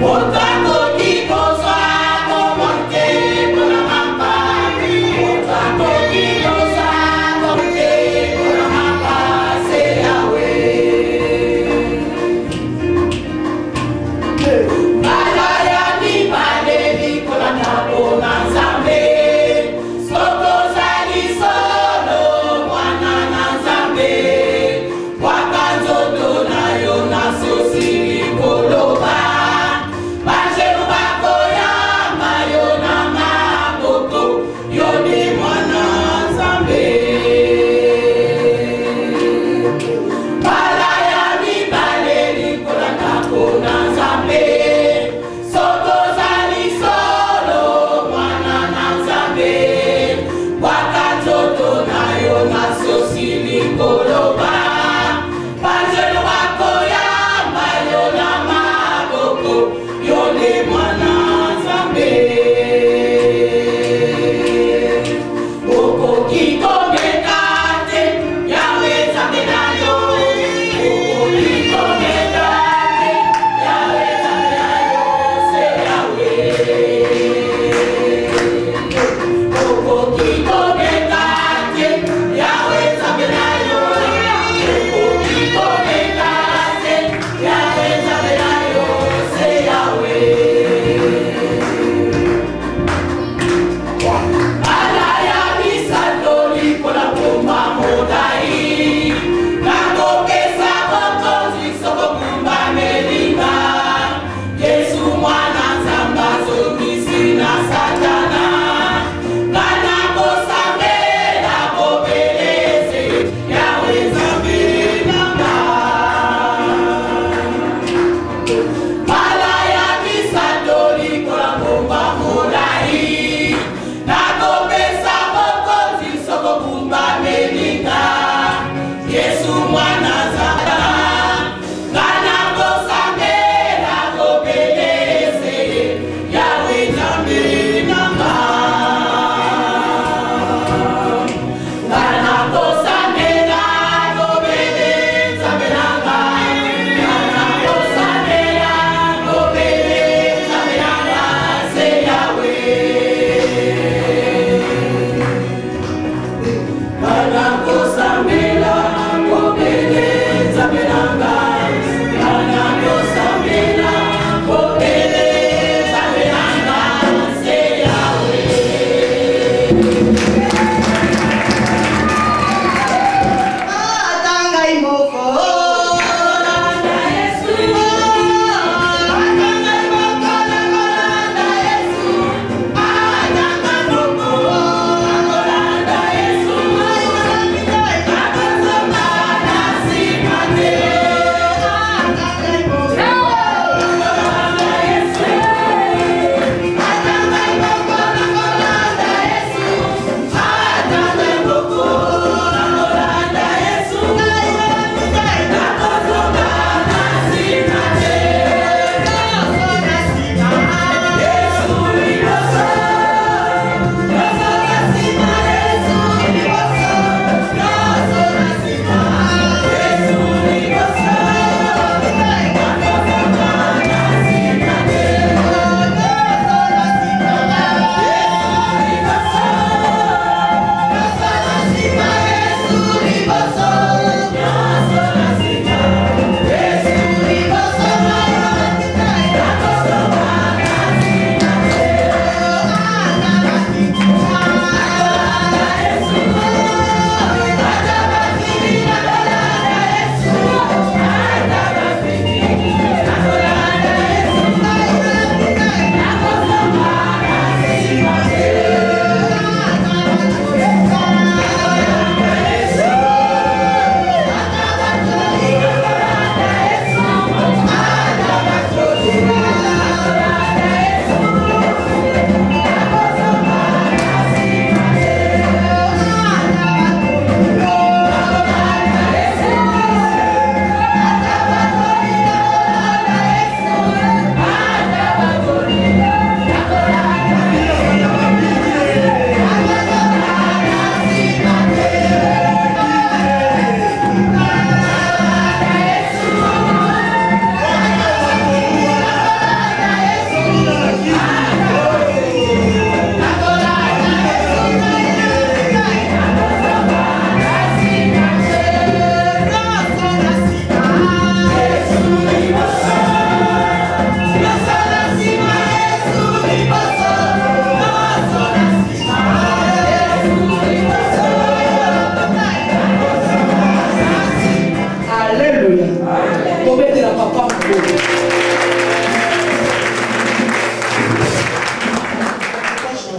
Monta con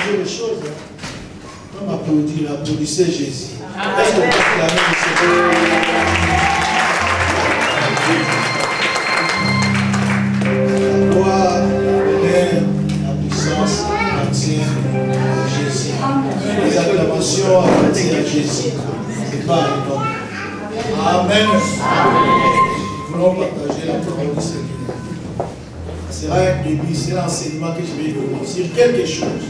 changer les choses. On applaudissait Jésus. Est-ce que vous acclamez le Seigneur? La gloire, l'honneur, la puissance appartient à Jésus. Les acclamations appartiennent à Jésus. Ce n'est pas à l'homme. Amen. Nous voulons partager la parole du Seigneur. Ce sera un début, c'est l'enseignement que je vais donner sur quelque chose.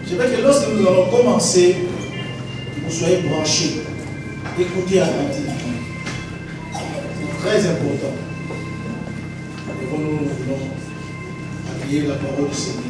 Je veux que lorsque nous allons commencer, que vous soyez branchés, écoutez attentivement. C'est très important. Et nous voulons accueillir la parole du Seigneur.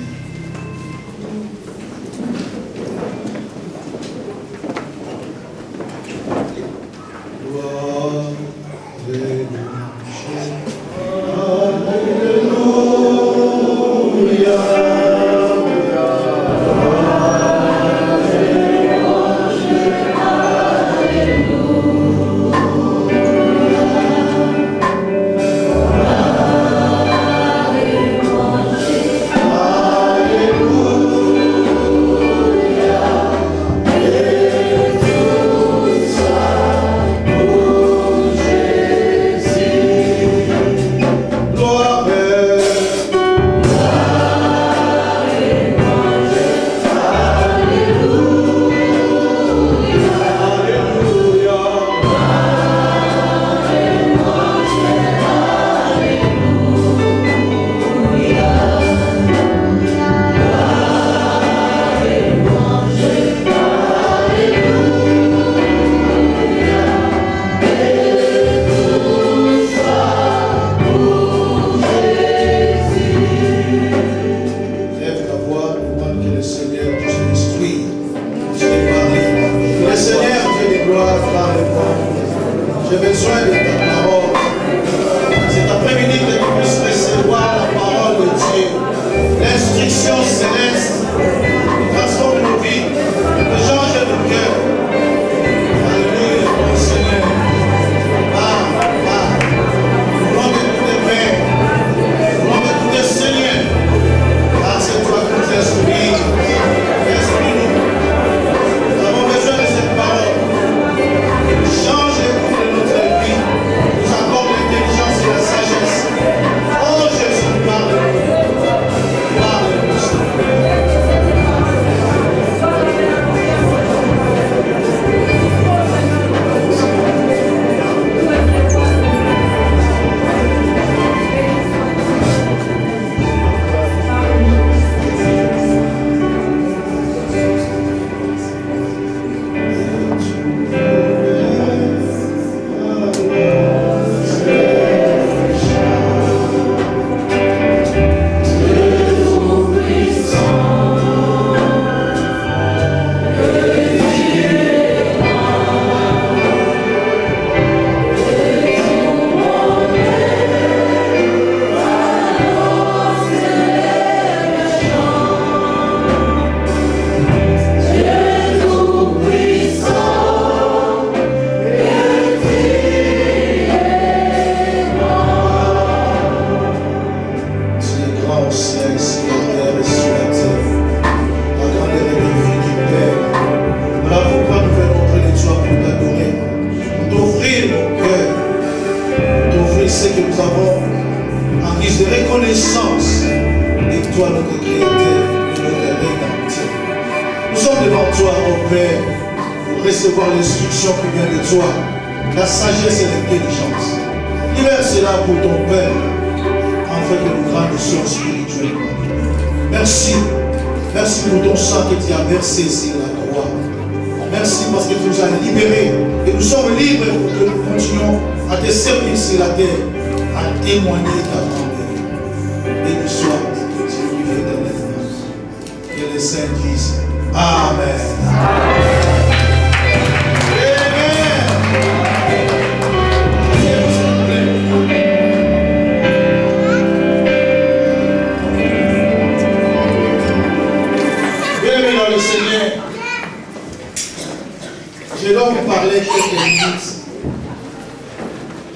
Je dois vous parler quelques minutes.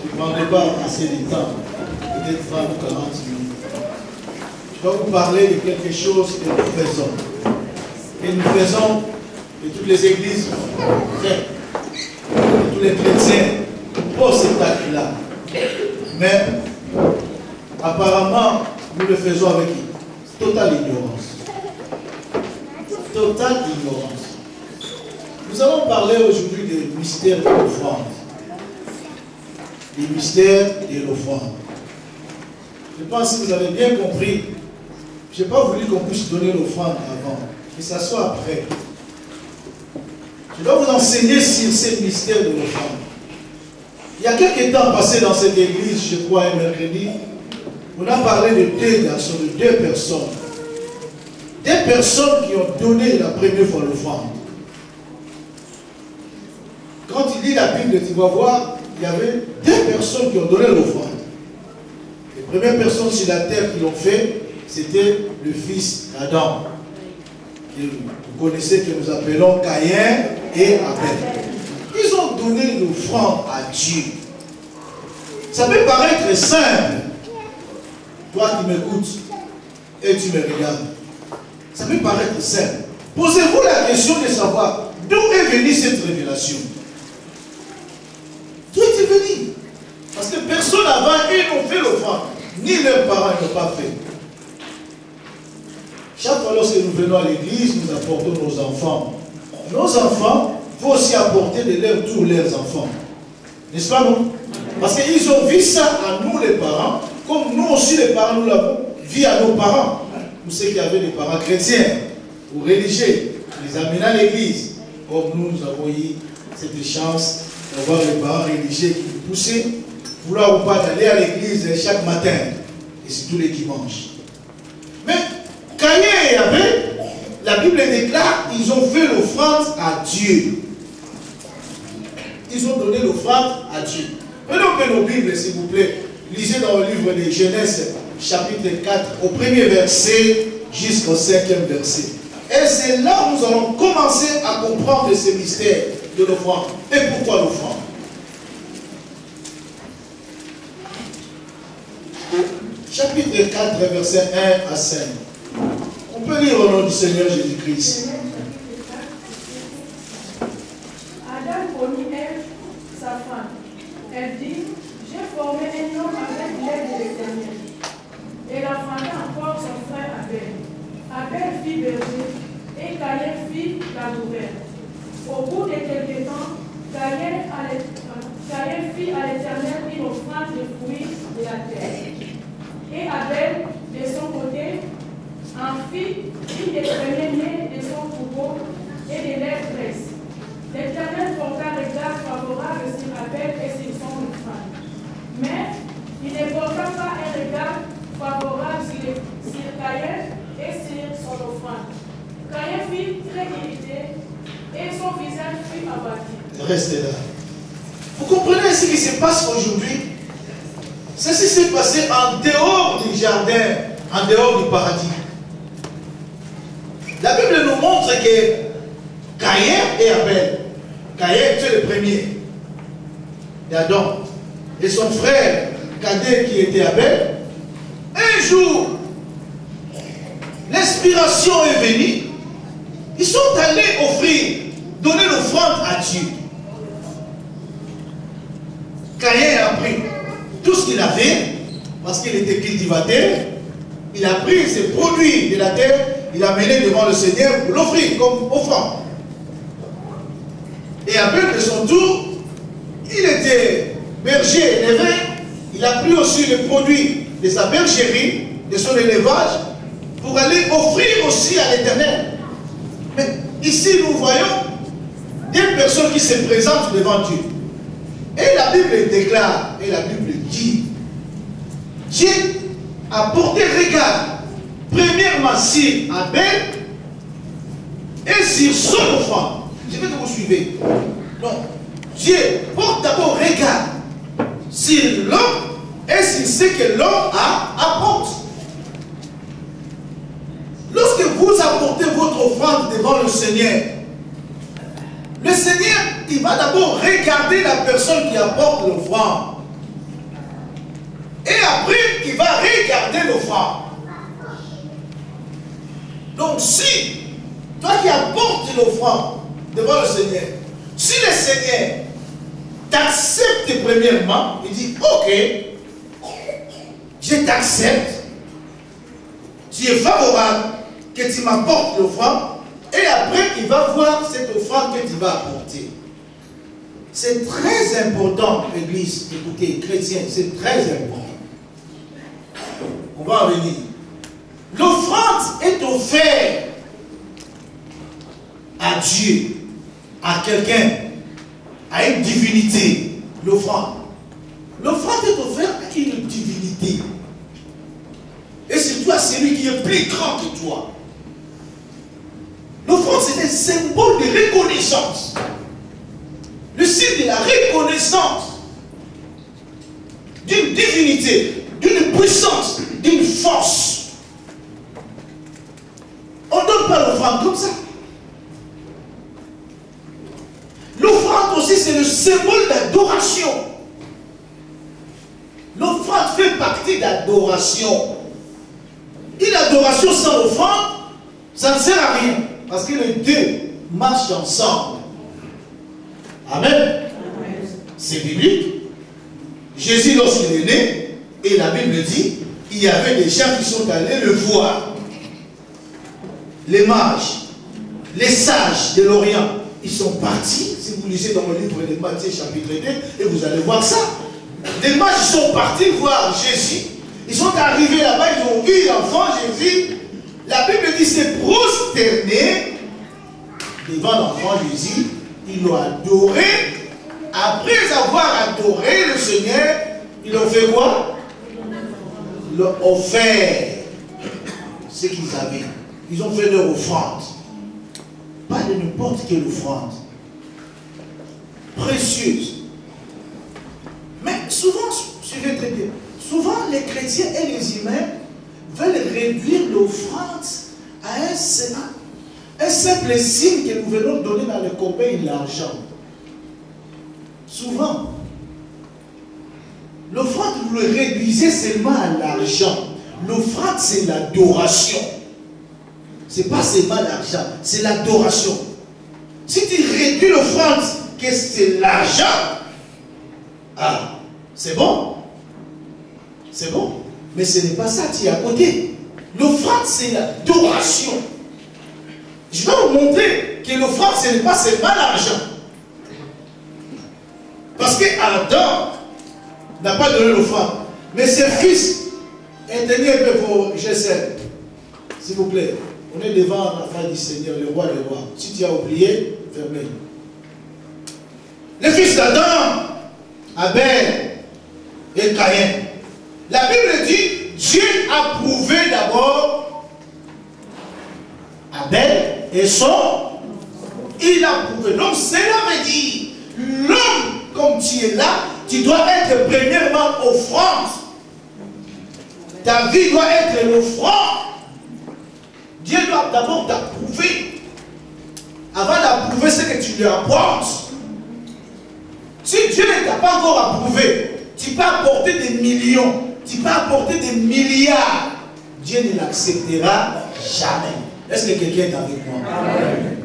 Je ne prendrai pas assez de temps, peut-être 20 ou 40 minutes. je dois vous parler de quelque chose que nous faisons. Et nous faisons, et toutes les églises, et tous les chrétiens, pour cet acte-là. Mais, apparemment, nous le faisons avec totale ignorance. Totale ignorance. Nous allons parler aujourd'hui des mystères de l'offrande. Les mystères de l'offrande. Je pense que vous avez bien compris. Je n'ai pas voulu qu'on puisse donner l'offrande avant, que ça soit après. Je dois vous enseigner sur ces mystères de l'offrande. Il y a quelques temps passé dans cette église, je crois, un mercredi, on a parlé de deux garçons, de deux personnes. Des personnes qui ont donné la première fois l'offrande. Quand il lit la Bible, tu vas voir, il y avait deux personnes qui ont donné l'offrande. Les premières personnes sur la terre qui l'ont fait, c'était le fils d'Adam. Vous connaissez que nous appelons Caïn et Abel. Ils ont donné l'offrande à Dieu. Ça peut paraître simple. Toi qui m'écoutes et tu me regardes. Ça peut paraître simple. Posez-vous la question de savoir d'où est venue cette révélation. D'où est-elle venue? Parce que personne avant eux n'ont fait l'offrande. Ni leurs parents n'ont pas fait. Chaque fois lorsque nous venons à l'église, nous apportons nos enfants. Nos enfants, il faut aussi apporter de l'air tous leurs enfants. N'est-ce pas non? Parce qu'ils ont vu ça à nous les parents, comme nous aussi les parents, nous l'avons vu à nos parents. Nous ceux qui avaient des parents chrétiens ou religieux, les amener à l'église. Comme nous avons eu cette chance d'avoir des parents religieux qui nous poussaient, vouloir ou pas d'aller à l'église chaque matin, et c'est tous les dimanches. Mais Caïn et Abel, la Bible déclare, ils ont fait l'offrande à Dieu. Ils ont donné l'offrande à Dieu. Prenons que nos Bibles, s'il vous plaît. Lisez dans le livre de Genèse, chapitre 4, au premier verset jusqu'au 5e verset. Et c'est là où nous allons commencer à comprendre ces mystères de l'offrande. Et pourquoi l'offrande? Chapitre 4, verset 1 à 5. On peut lire au nom du Seigneur Jésus-Christ. Adam connut Ève, sa femme. Elle dit, j'ai formé un homme avec l'aide de l'Éternel. Et la enfanta encore son frère Abel. Abel fit berger et Caïn fit laboureur. Au bout de quelque temps, Caïn fit à l'Éternel une offrande de fruits de la terre. Et Abel, de son côté, en fit une des premiers-nés de son troupeau et de leurs tresses. L'Éternel porta un regard favorable sur Abel et sur son offrande. Mais il ne porta pas un regard favorable sur Caïn et sur son offrande. Caïn fut très irrité et son visage fut abattu. Restez là. Vous comprenez ce qui se passe aujourd'hui? Ceci s'est passé en dehors du jardin, en dehors du paradis. La Bible nous montre que Caïn et Abel, Caïn était le premier d'Adam, et son frère cadet qui était Abel, un jour, l'inspiration est venue, ils sont allés offrir, donner l'offrande à Dieu. Caïn a pris tout ce qu'il avait, parce qu'il était cultivateur, il a pris ses produits de la terre, il a mené devant le Seigneur pour l'offrir comme offrande. Et Abel, de son tour, il était berger élevé, il a pris aussi les produits de sa bergerie, de son élevage, pour aller offrir aussi à l'Éternel. Mais ici, nous voyons des personnes qui se présentent devant Dieu. Et la Bible déclare, et la Bible dit, Dieu a porté regard, premièrement sur Abel et sur son offrande. Je veux que vous suivez. Non. Dieu porte d'abord regard sur l'homme et sur ce que l'homme apporte. Lorsque vous apportez votre offrande devant le Seigneur, il va d'abord regarder la personne qui apporte l'offrande. Et après, il va regarder l'offrande. Donc si, toi qui apportes l'offrande devant le Seigneur, si le Seigneur t'accepte premièrement, il dit, ok, je t'accepte, tu es favorable que tu m'apportes l'offrande, et après il va voir cette offrande que tu vas apporter. C'est très important, Église, écoutez, chrétiens, c'est très important. On va en venir. L'offrande est offerte à Dieu, à quelqu'un, à une divinité. L'offrande. L'offrande est offerte à une divinité. Et surtout à celui qui est plus grand que toi. L'offrande, c'est un symbole de reconnaissance. Le signe de la reconnaissance d'une divinité, d'une puissance, d'une force. On ne donne pas l'offrande comme ça. L'offrande aussi, c'est le symbole d'adoration. L'offrande fait partie d'adoration. Une adoration sans offrande, ça ne sert à rien. Parce que les deux marchent ensemble. Amen. Amen. C'est biblique. Jésus, lorsqu'il est né, et la Bible dit, il y avait des gens qui sont allés le voir. Les mages, les sages de l'Orient, ils sont partis. Si vous lisez dans le livre de Matthieu chapitre 2, et vous allez voir ça. Les mages sont partis voir Jésus. Ils sont arrivés là-bas, ils ont vu l'enfant Jésus. La Bible dit, c'est prosterné devant l'enfant Jésus. Ils l'ont adoré. Après avoir adoré le Seigneur, ils ont fait quoi? Ils l'ont offert ce qu'ils avaient. Ils ont fait leur offrande. Pas de n'importe quelle offrande. Précieuse. Mais souvent, suivez très bien, souvent les chrétiens et les humains veulent réduire l'offrande à un simple signe que nous venons donner dans le copain, l'argent. Souvent, l'offrande, vous le réduisez seulement à l'argent. L'offrande, c'est l'adoration. Ce n'est pas seulement l'argent, c'est l'adoration. Si tu réduis l'offrande, que c'est l'argent, ah, c'est bon. C'est bon. Mais ce n'est pas ça, tu es à côté. L'offrande, c'est l'adoration. Je vais vous montrer que l'offrande, ce n'est pas seulement l'argent. Parce qu'Adam n'a pas donné l'offrande. Mais ses fils, éteignez un peu vos gestes. S'il vous plaît. On est devant la face du Seigneur, le roi des rois. Si tu as oublié, fermez. Les fils d'Adam, Abel et Caïn. La Bible dit, Dieu a prouvé d'abord Abel et son. Il a prouvé. Donc cela veut dire, l'homme, comme tu es là, tu dois être premièrement offrande. Ta vie doit être l'offrande. Dieu doit d'abord t'approuver. Avant d'approuver ce que tu lui apportes. Si Dieu ne t'a pas encore approuvé, tu peux apporter des millions, tu peux apporter des milliards. Dieu ne l'acceptera jamais. Est-ce que quelqu'un est avec moi? Amen.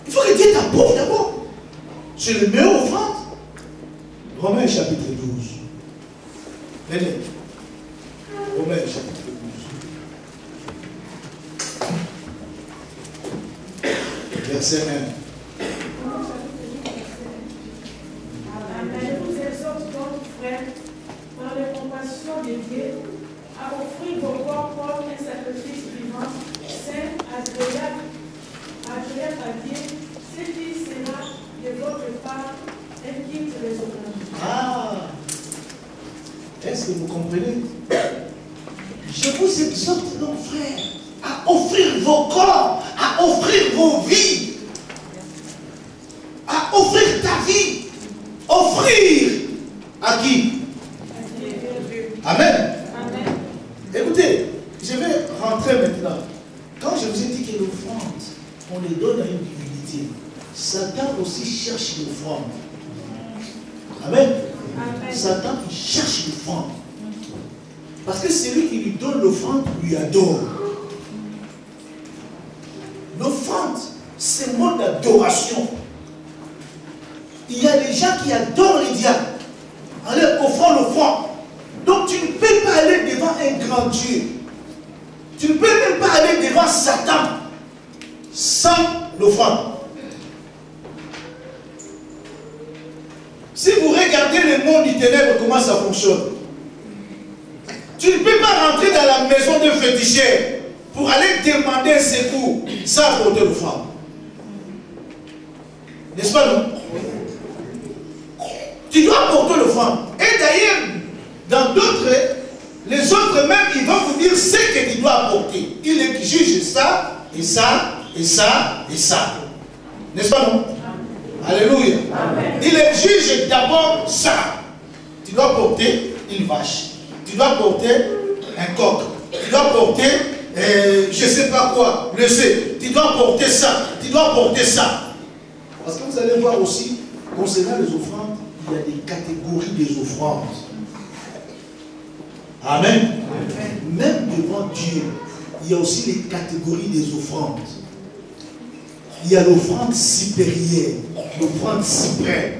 Il faut que Dieu t'approuve d'abord. C'est le meilleur offrande. Romains chapitre 12. Venez. Romains chapitre 12. Verset 1. Je vous exhorte donc, frères, par les compassions de Dieu, à offrir vos corps comme un sacrifice vivant, saint, agréable à Dieu, ce qui sera de votre part un guide raisonnable. Ah! Est-ce que vous comprenez? Je vous exhorte donc, frères, à offrir vos corps, à offrir vos vies, à offrir ta vie. Offrir à qui? Amen. Amen. Écoutez, je vais rentrer maintenant. Quand je vous ai dit que l'offrande, on les donne à une divinité, Satan aussi cherche l'offrande. Amen. Amen. Satan cherche l'offrande. Parce que celui qui lui donne l'offrande lui adore. ce mode d'adoration. Il y a des gens qui adorent les diables en leur offrant l'offrande. Donc tu ne peux pas aller devant un grand Dieu. Tu ne peux même pas aller devant Satan sans l'offrande. Si vous regardez le monde du ténèbre, comment ça fonctionne? Tu ne peux pas rentrer dans la maison d'un féticheur pour aller demander un secours sans apporter l'offrande. N'est-ce pas, non? Tu dois apporter l'offrande. Et d'ailleurs, dans d'autres, les autres même, ils vont vous dire ce que tu dois apporter. Il exige ça, et ça, et ça, et ça. N'est-ce pas, non? Alléluia. Amen. Il exige d'abord ça. Tu dois porter une vache. Tu dois porter un coq. Tu dois porter, je ne sais pas quoi, le C. Tu dois porter ça. Tu dois porter ça. Parce que vous allez voir aussi, concernant les offrandes, il y a des catégories des offrandes. Amen. Amen. Même devant Dieu, il y a aussi les catégories des offrandes. Il y a l'offrande supérieure, l'offrande suprême.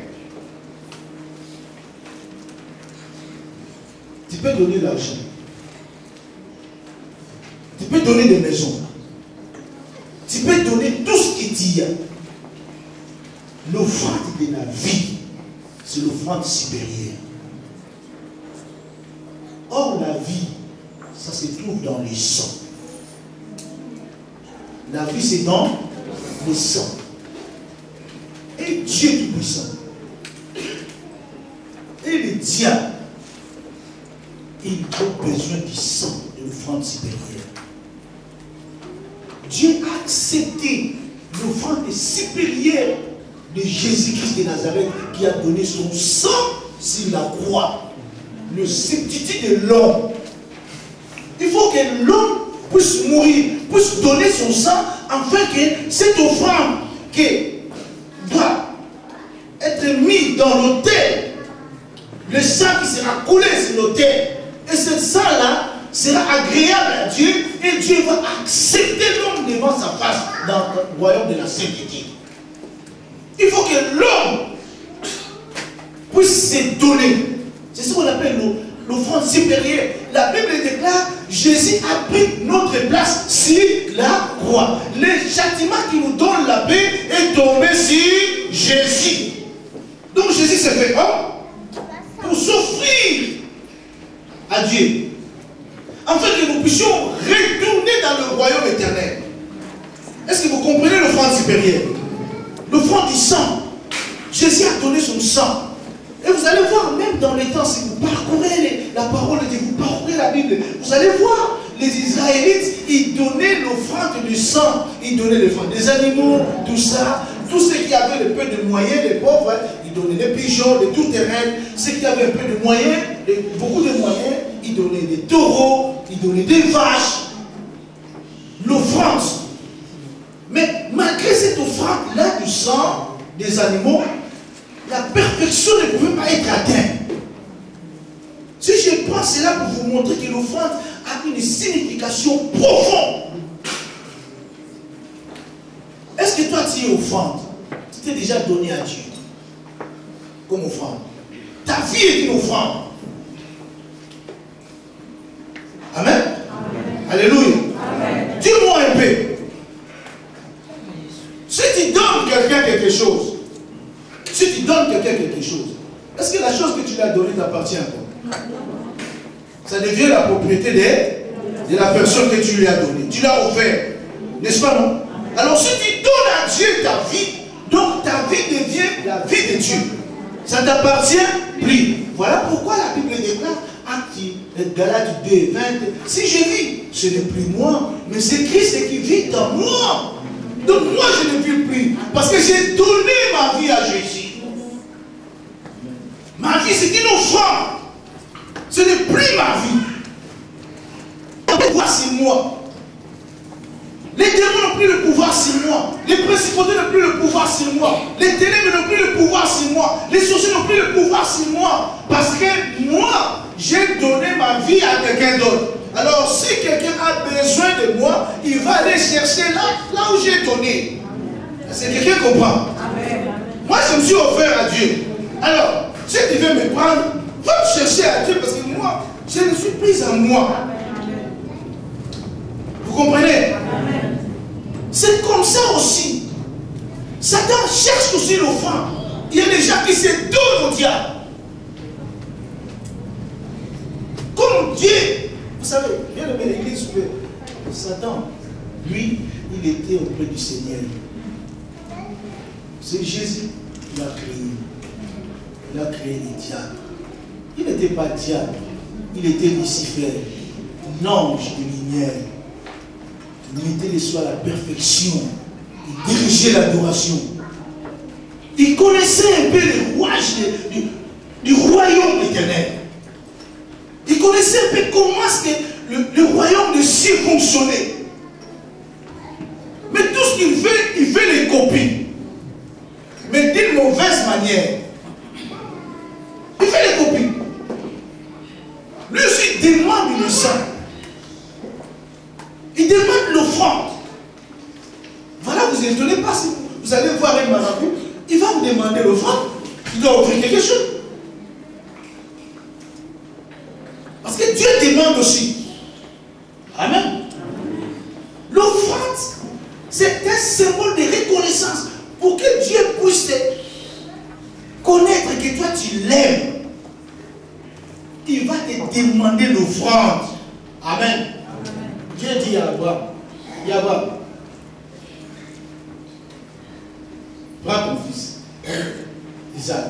Tu peux donner l'argent. Tu peux donner des maisons. Tu peux donner tout ce que tu as. L'offrande de la vie, c'est l'offrande supérieure. Or, la vie, ça se trouve dans le sang. La vie, c'est dans le sang. Et Dieu Tout-Puissant. Et le diable, il a besoin du sang de l'offrande supérieure. Dieu a accepté l'offrande supérieure de Jésus-Christ de Nazareth qui a donné son sang sur la croix. Le substitut de l'homme. Il faut que l'homme puisse mourir, puisse donner son sang, afin que cette offrande qui doit être mise dans l'autel, le sang qui sera coulé sur l'autel, et ce sang-là sera agréable à Dieu, et Dieu va accepter l'homme devant sa face dans le royaume de la sainteté. Il faut que l'homme puisse se donner. C'est ce qu'on appelle l'offrande supérieure. La Bible déclare, Jésus a pris notre place sur la croix. Le châtiment qui nous donne la paix est tombé sur Jésus. Donc Jésus s'est fait homme pour s'offrir à Dieu, afin que nous puissions retourner dans le royaume éternel. Est-ce que vous comprenez l'offrande supérieure? L'offrande du sang. Jésus a donné son sang. Et vous allez voir, même dans les temps, si vous parcourez la parole de Dieu, vous parcourez la Bible, vous allez voir, les Israélites, ils donnaient l'offrande du sang, ils donnaient l'offrande des animaux, tout ça. Tous ceux qui avaient un peu de moyens, les pauvres, ils donnaient des pigeons, des tourterelles. Ceux qui avaient un peu de moyens, beaucoup de moyens, ils donnaient des taureaux, ils donnaient des vaches. L'offrande. Mais malgré cette offrande-là du sang des animaux, la perfection ne pouvait pas être atteinte. Si je prends cela pour vous montrer que l'offrande a une signification profonde. Est-ce que toi tu es offrande? Tu t'es déjà donné à Dieu comme offrande. Ta vie est une offrande. Amen. Amen. Alléluia. Amen. Dis-moi un peu. Si tu donnes quelqu'un quelque chose, si tu donnes quelqu'un quelque chose, est-ce que la chose que tu lui as donnée t'appartient à toi? Ça devient la propriété de la personne que tu lui as donnée. Tu l'as offert. N'est-ce pas, non? Alors si tu donnes à Dieu ta vie, donc ta vie devient la vie de Dieu. Ça ne t'appartient plus. Voilà pourquoi la Bible déclare, Galates 2, 20, si je vis, ce n'est plus moi, mais c'est Christ qui vit en moi. Donc moi je ne vis plus, parce que j'ai donné ma vie à Jésus. Ma vie c'est une offrande. Ce n'est plus ma vie. Voici moi. Les démons n'ont plus le pouvoir sur moi. Les principautés n'ont plus le pouvoir sur moi. Les ténèbres n'ont plus le pouvoir sur moi. Les sorciers n'ont plus le pouvoir sur moi. Parce que moi, j'ai donné ma vie à quelqu'un d'autre. Alors si quelqu'un a besoin de moi, il va aller chercher là où j'ai donné. Est-ce que quelqu'un comprend? Moi, je me suis offert à Dieu. Alors, si tu veux me prendre, va me chercher à Dieu parce que moi, je ne suis plus à moi. Vous comprenez? C'est comme ça aussi. Satan cherche aussi l'offrande. Il y a des gens qui se donnent au diable. Comme Dieu, vous savez, bien aimé l'église, Satan, lui, il était auprès du Seigneur. C'est Jésus qui l'a créé. Il a créé les diables. Il n'était pas diable, il était Lucifer, l'ange de lumière. Il mettait les soins à la perfection. Il dirigeait l'adoration. Il connaissait un peu les rouages du royaume éternel. Il connaissait un peu comment est-ce que le royaume de Dieu fonctionnait. Mais tout ce qu'il fait, il fait les copies. Mais d'une mauvaise manière. Il fait les copies. Lui aussi demande le sang. Il demande l'offrande. Voilà, vous n'étonnez pas si vous allez voir un marabout, il va vous demander l'offrande. Il doit offrir quelque chose. Parce que Dieu demande aussi. Amen. L'offrande, c'est un symbole de reconnaissance pour que Dieu puisse connaître que toi tu l'aimes. Il va te demander l'offrande. Amen. Dieu dit à Abraham, Abraham, prends ton fils, Isaac,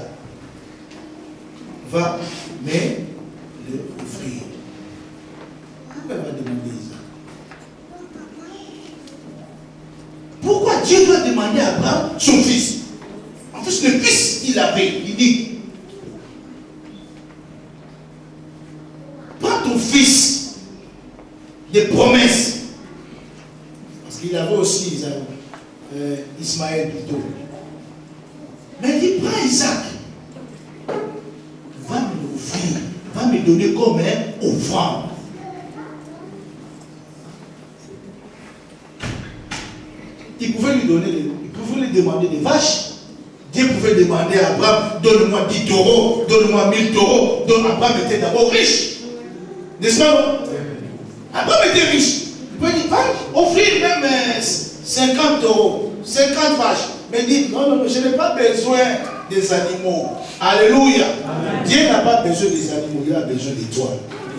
va, mais le offrir. Pourquoi il va demander Isaac? Pourquoi Dieu doit demander à Abraham son fils? En fait, le fils qu'il avait, il dit, prends ton fils des promesses. Parce qu'il avait aussi Ismaël plutôt. Mais il dit, prends Isaac. Va me l'offrir. Va me donner comme un offrande. Il pouvait lui donner, il pouvait lui demander des vaches. Dieu pouvait demander à Abraham, donne-moi 10 taureaux, donne-moi 1000 taureaux. Abraham était d'abord riche. N'est-ce pas? Abraham était riche. Il peut dire, va offrir même 50 taureaux, 50 vaches. Mais il dit, non, non, je n'ai pas besoin des animaux. Alléluia. Amen. Dieu n'a pas besoin des animaux, il a besoin de toi.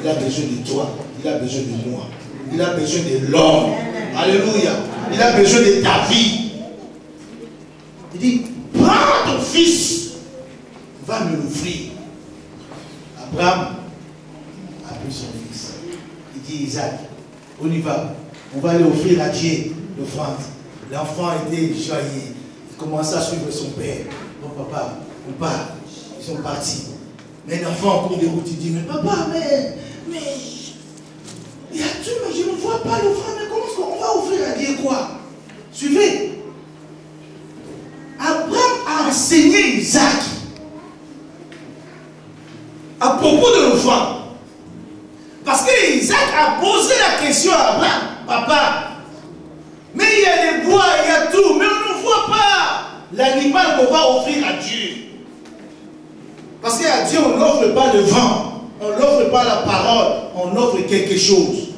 Il a besoin de toi, il a besoin de moi. Il a besoin de l'homme. Alléluia. Il a besoin de ta vie. Il dit, prends ton fils, va me l'offrir. Abraham a pris son fils. Il dit, Isaac, on y va. On va aller offrir à Dieu l'offrande. L'enfant était joyeux. Il commençait à suivre son père. Bon papa, on part. Ils sont partis. Mais l'enfant en cours de route, il dit, mais papa, mais il y a tout, mais je ne vois pas l'offrande. Mais comment est-ce qu'on va offrir à Dieu quoi? Suivez. Abraham a enseigné Isaac à propos de l'offrande. Parce que Isaac a posé la question à Abraham, papa, mais il y a les bois, il y a tout, mais on ne voit pas l'animal qu'on va offrir à Dieu. Parce qu'à Dieu, on n'offre pas le vent, on n'offre pas la parole, on offre quelque chose.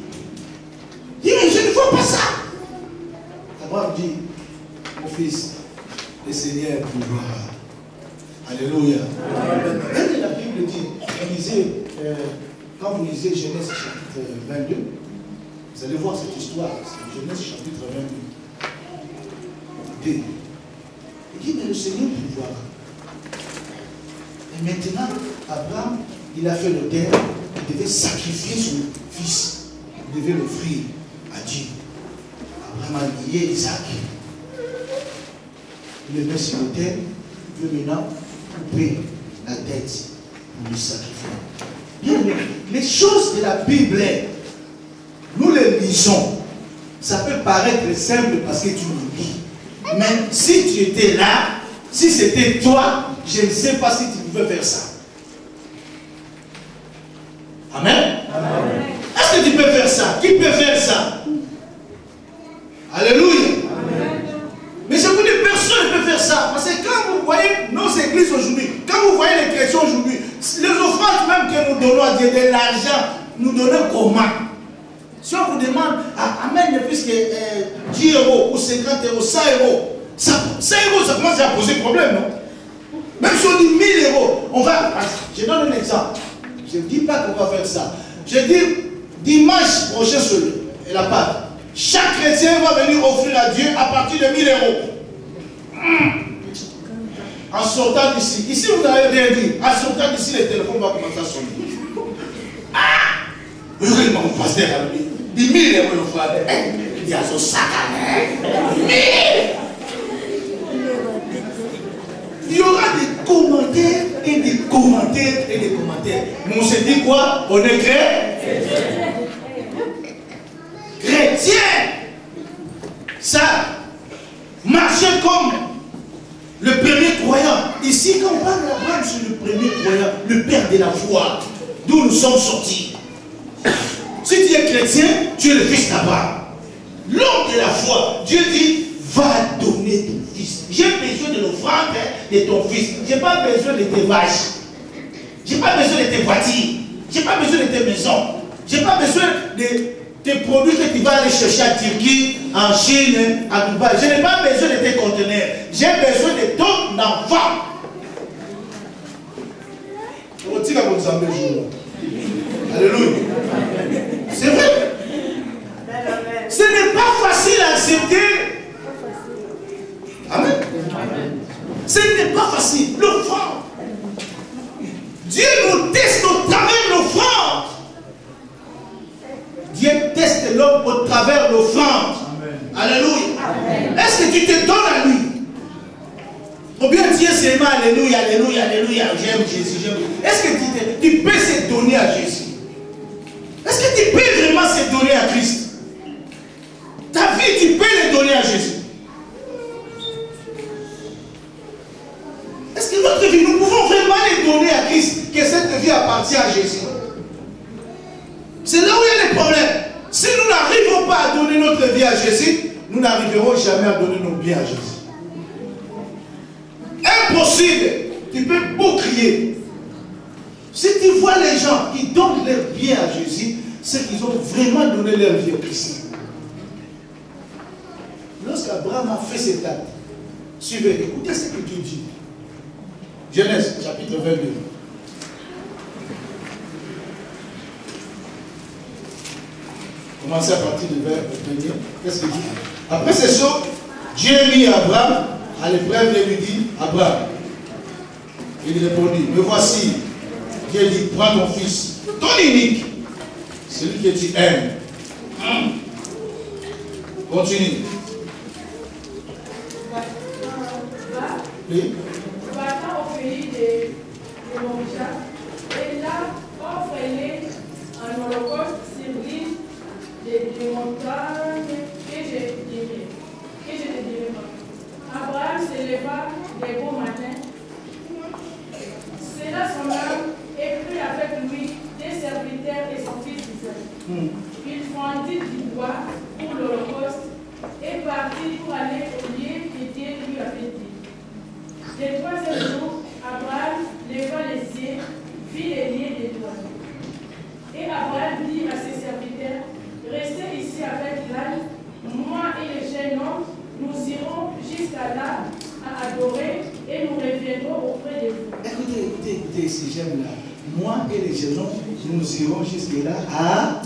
Il dit, mais je ne vois pas ça. Abraham dit, mon fils, le Seigneur pourra. Alléluia. Même la Bible dit, quand vous lisez Genèse chapitre 22, vous allez voir cette histoire, c'est Genèse chapitre 22. Il dit, mais le Seigneur pourvoira. Et maintenant, Abraham, il a fait le terre, il devait sacrifier son fils, il devait l'offrir à Dieu. Abraham a lié Isaac, il le met sur le terre, il veut maintenant couper la tête pour le sacrifier. Bien, les choses de la Bible, nous les lisons. Ça peut paraître simple parce que tu le lis. Mais si tu étais là, si c'était toi, je ne sais pas si tu pouvais faire ça. Amen. Amen. Est-ce que tu peux faire ça? Qui peut faire ça? Alléluia. Amen. Mais je vous dis, personne églises aujourd'hui, quand vous voyez les chrétiens aujourd'hui, les offrandes même que nous donnons à Dieu, de l'argent, nous donnons comment? Si on vous demande, amène ne plus que 10 € ou 50 €, 100 €, 100 €, ça commence à poser problème, non? Même si on dit 1000 €, on va. Je donne un exemple. Je ne dis pas qu'on va faire ça. Je dis, dimanche prochain sur la Pâque, chaque chrétien va venir offrir à Dieu à partir de 1000 €. En sortant d'ici, ici vous n'avez rien dit. En sortant d'ici, le téléphone va commencer à sonner. Heureusement, mon pasteur a dit 1000 € le frère. Il y a son sac à main. 1000 ! Il y aura des commentaires et des commentaires et des commentaires. Mais on se dit quoi? On est chrétien. Ça marchait comme le premier croyant. Ici, quand on parle d'Abraham, c'est le premier croyant, le père de la foi, d'où nous sommes sortis. Si tu es chrétien, tu es le fils d'Abraham. L'homme de la foi, Dieu dit, va donner ton fils. J'ai besoin de l'offrande de ton fils. Je n'ai pas besoin de tes vaches. Je n'ai pas besoin de tes voitures. Je n'ai pas besoin de tes maisons. Je n'ai pas besoin de tes produits que tu vas aller chercher à Turquie, en Chine, à Dubaï. Je n'ai pas besoin de tes conteneurs. J'ai besoin de ton enfant. Alléluia. C'est vrai. Ce n'est pas facile à accepter. Amen. Ce n'est pas facile. L'offrande. Dieu nous teste au travers de l'offrande. Dieu teste l'homme au travers de l'offrande. Alléluia. Est-ce que tu te donnes à lui? Ou bien Dieu seulement alléluia, alléluia, alléluia. J'aime Jésus, j'aime. Est-ce que tu peux se donner à Jésus? Est-ce que tu peux vraiment se donner à Christ? Ta vie, tu peux le donner à Jésus. Est-ce que notre vie, nous pouvons vraiment les donner à Christ, que cette vie appartient à Jésus? C'est là où il y a des problèmes. Si nous n'arrivons pas à donner notre vie à Jésus, nous n'arriverons jamais à donner nos biens à Jésus. Impossible. Tu peux beau crier. Si tu vois les gens qui donnent leur bien à Jésus, c'est qu'ils ont vraiment donné leur vie à Christ. Lorsqu'Abraham a fait cet acte, suivez, écoutez ce que Dieu dit. Genèse, chapitre 22. Commencez à partir du verset 21. Qu'est-ce qu'il dit? Après ces choses, Dieu mit Abraham à l'épreuve et lui dit, Abraham. Il répondit, me voici. Dieu dit, prends ton fils, ton unique, celui que tu aimes. Continue. Oui. Va-t'en au pays de Moria, et là, offre-les un holocauste sur l'île des montagnes que je te dirai. Abraham se leva des beaux matins, cela son âme, et prit avec lui des serviteurs et son fils Isaac. Il fendit du bois pour l'holocauste et partit pour aller au lieu que Dieu lui avait dit. Le troisième jour, Abraham leva les yeux, vit les liens des oiseaux. Et Abraham dit à ses serviteurs, restez ici avec l'âne, moi et le jeune homme, nous irons jusqu'à là à adorer et nous reviendrons auprès de vous. Écoutez, si j'aime là. Moi et les jeunes hommes, nous irons jusque là à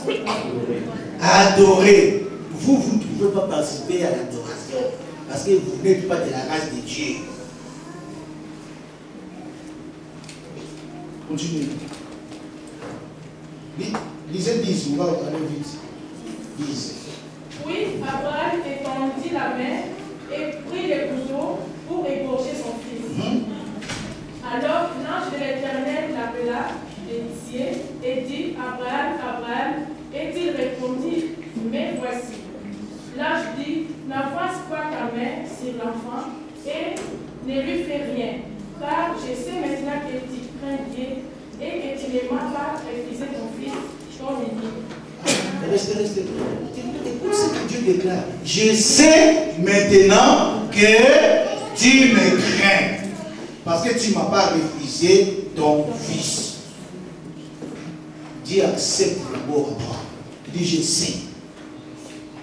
adorer. Vous ne pouvez pas participer à l'adoration parce que vous n'êtes pas de la race de Dieu. Continuez. Lisez 10, on va aller vite. 10. Puis Abraham étendit la main et prit le couteau pour égorger son fils. Alors l'ange de l'Éternel l'appela des cieux et dit, Abraham, Abraham, et il répondit, me voici. L'ange dit, n'avance pas ta main sur l'enfant et ne lui fais rien, car je sais maintenant que tu crains Dieu et que tu ne m'as pas refusé ton fils, ton unique. Restez. Écoute ce que Dieu déclare. Je sais maintenant que tu me crains. Parce que tu ne m'as pas refusé ton fils. Dieu accepte le mot Abraham. Il dit, je sais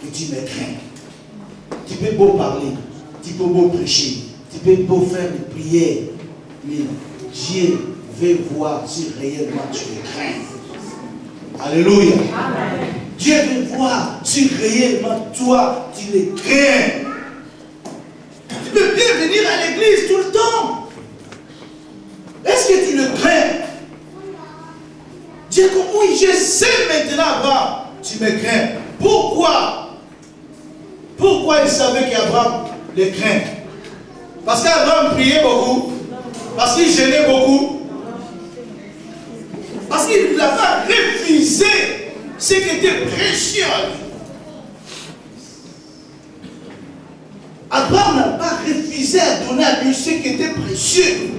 que tu me crains. Tu peux beau parler, tu peux beau prêcher, tu peux beau faire des prières, mais Dieu veut voir si réellement tu le crains. Alléluia. Amen. Dieu veut voir si réellement toi tu le crains. Tu peux bien venir à l'église tout le temps. Est-ce que tu le crains? Dieu dit, oui, je sais maintenant, Abraham, tu me crains. Pourquoi? Pourquoi il savait qu'Abraham le craint? Parce qu'Abraham priait beaucoup. Parce qu'il gênait beaucoup. Parce qu'il n'a pas refusé ce qui était précieux à lui. Abraham n'a pas refusé à donner à lui ce qui était précieux.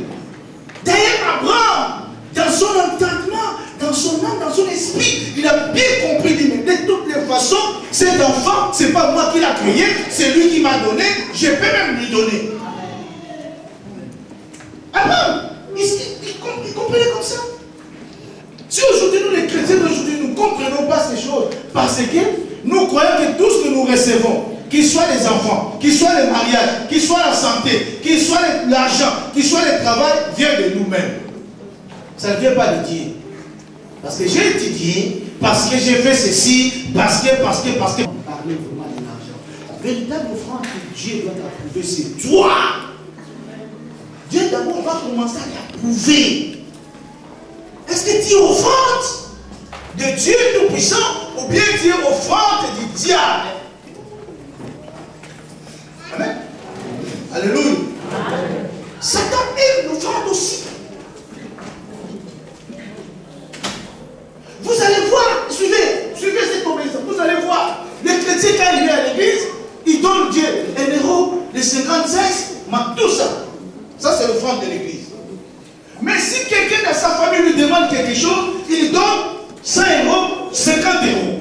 D'ailleurs, Abraham, dans son entendement, dans son âme, dans son esprit, il a bien compris, il dit, mais de toutes les façons, cet enfant, ce n'est pas moi qui l'ai créé, c'est lui qui m'a donné, je peux même lui donner. Abraham, il comprenait comme ça. Si aujourd'hui nous les chrétiens d'aujourd'hui, nous ne comprenons pas ces choses, parce que nous croyons que tout ce que nous recevons, qu'il soit les enfants, qu'il soit le mariage, qu'il soit la santé, qu'il soit l'argent, qu'il soit le travail, vient de nous-mêmes. Ça ne vient pas de Dieu. Parce que j'ai étudié, parce que j'ai fait ceci, parce que. On parlait vraiment de l'argent. La véritable offrande que Dieu doit approuver, c'est toi. Dieu d'abord va commencer à l'approuver. Est-ce que tu es offrande de Dieu Tout-Puissant ou bien tu es offrande du diable? Amen. Alléluia. Amen. Satan aime l'offrande aussi. Vous allez voir, suivez cette obéissance, vous allez voir, les chrétiens quand ils viennent à l'église, ils donnent Dieu 1 euro, les 56, tout ça. Ça c'est l'offrande de l'église. Mais si quelqu'un dans sa famille lui demande quelque chose, il donne 100 euros, 50 euros.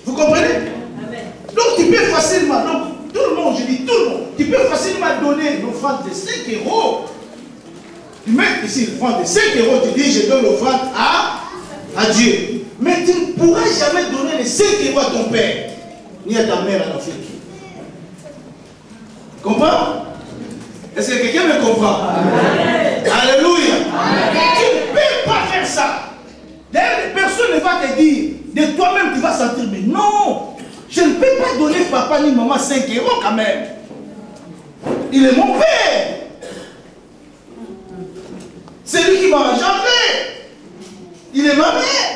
Vous comprenez? Amen. Donc tu peux facilement, donc tout le monde, je dis tout le monde, tu peux facilement donner l'offrande de 5 euros. Tu mets ici l'offrande de 5 euros, tu dis je donne l'offrande à Dieu. Mais tu ne pourras jamais donner les 5 euros à ton père, ni à ta mère en Afrique. Comprends? Est-ce que quelqu'un me comprend? Amen. Alléluia. Amen. Tu ne peux pas faire ça. D'ailleurs, personne ne va te dire, de toi-même tu vas sentir, mais non, je ne peux pas donner papa ni maman 5 euros quand même. Il est mon père. C'est lui qui m'a engendré. Il est ma mère.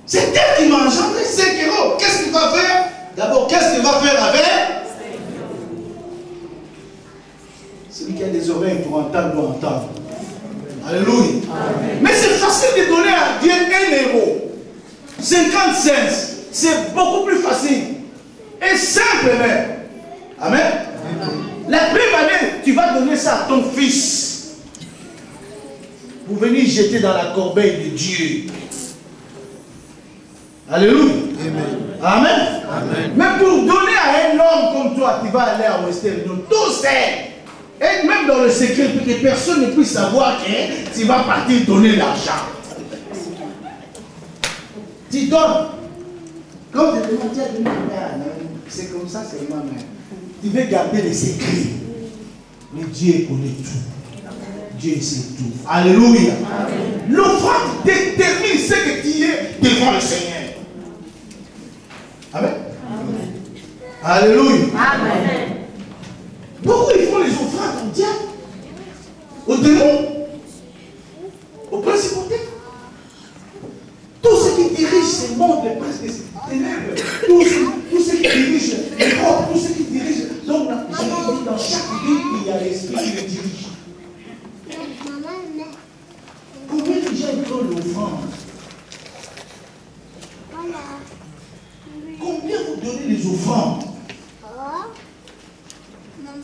C'est elle qui m'a engendré. 5 euros. Qu'est-ce qu'il va faire? D'abord, qu'est-ce qu'il va faire avec? Celui qui a des oreilles pour entendre doit entendre. Alléluia. Amen. Mais c'est facile de donner à Dieu 1 euro. 50 cents. C'est beaucoup plus facile. Et simple même. Amen. La première année, tu vas donner ça à ton fils. Pour venir jeter dans la corbeille de Dieu. Alléluia. Amen. Amen. Amen. Mais pour donner à un homme comme toi, tu vas aller à Western Union, tout seul. Et même dans le secret, pour que personne ne puisse savoir que tu vas partir donner l'argent. Tu donnes. Quand tu demandes, c'est comme ça seulement même. Tu veux garder les secrets. Mais Dieu connaît tout. Dieu sait tout. Alléluia. L'offrande détermine ce que tu es devant le Seigneur. Amen. Amen. Alléluia. Amen. Pourquoi ils font les offrandes au diable, au démon, aux principautés? Tout ce qui dirige ce monde, les princes des ténèbres, tout ce qui dirige l'Europe, tout ce qui dirige. Donc, je dis, dans chaque ville, il y a l'esprit qui le dirige. Combien de gens donnent l'offrande? Combien vous donnez les offrandes? Amen.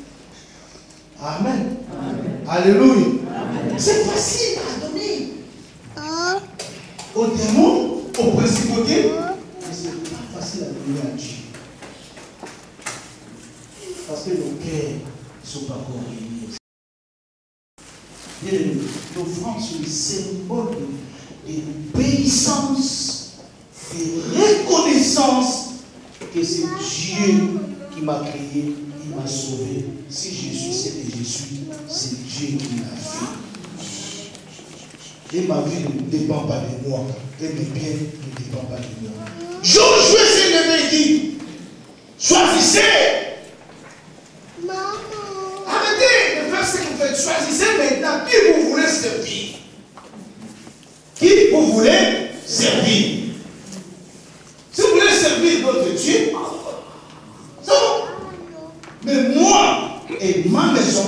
Amen. Alléluia. C'est facile à donner. Aux démons, aux principautés, mais c'est pas facile à donner à Dieu. Parce que nos cœurs ne sont pas encore réunis. L'offrande, c'est le symbole d'obéissance, de reconnaissance que c'est Dieu qui m'a créé, qui m'a sauvé. Si je suis ce que je suis, c'est Dieu qui m'a fait. Et ma vie ne dépend pas de moi. Et mes biens ne dépendent pas de moi. Josué s'est levé et dit, choisissez. Arrêtez de faire ce que vous faites. Choisissez maintenant qui vous voulez servir. Qui vous voulez servir. Si vous voulez servir votre Dieu, ça va. Mais moi et ma maison,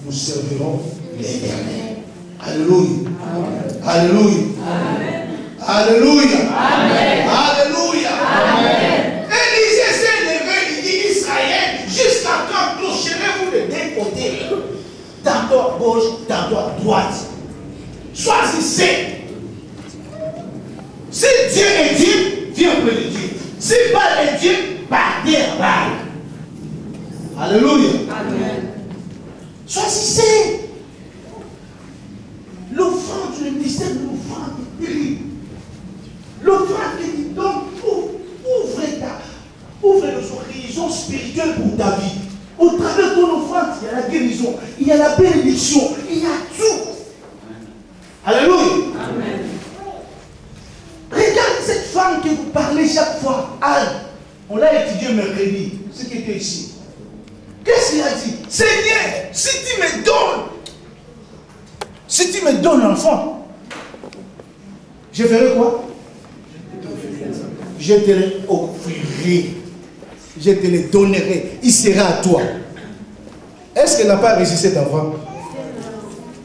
nous servirons l'Éternel. Alléluia. Alléluia. Alléluia. Alléluia. Élisée s'est levé, il dit Israël, jusqu'à quand clocherez-vous de deux côtés, tantôt à gauche, tantôt à droite. Choisissez. Si Dieu est Dieu, viens auprès de Dieu. Si Baal est Dieu, partez à Baal. Alléluia. Amen. Choisissez. L'offrande, le ministère de l'offrande est terrible. L'offrande qui dit donc, ouvre les horizons spirituels pour ta vie. Au travers de ton offrande, il y a la guérison, il y a la bénédiction, il y a tout. Alléluia. Amen. Regarde cette femme que vous parlez chaque fois, Anne. On l'a étudié mercredi, ce qui était ici. Qu'est-ce qu'il a dit? Seigneur, si tu me donnes l'enfant, je ferai quoi? Je te l'offrirai. Je te le donnerai. Il sera à toi. Est-ce qu'elle n'a pas réussi cet enfant?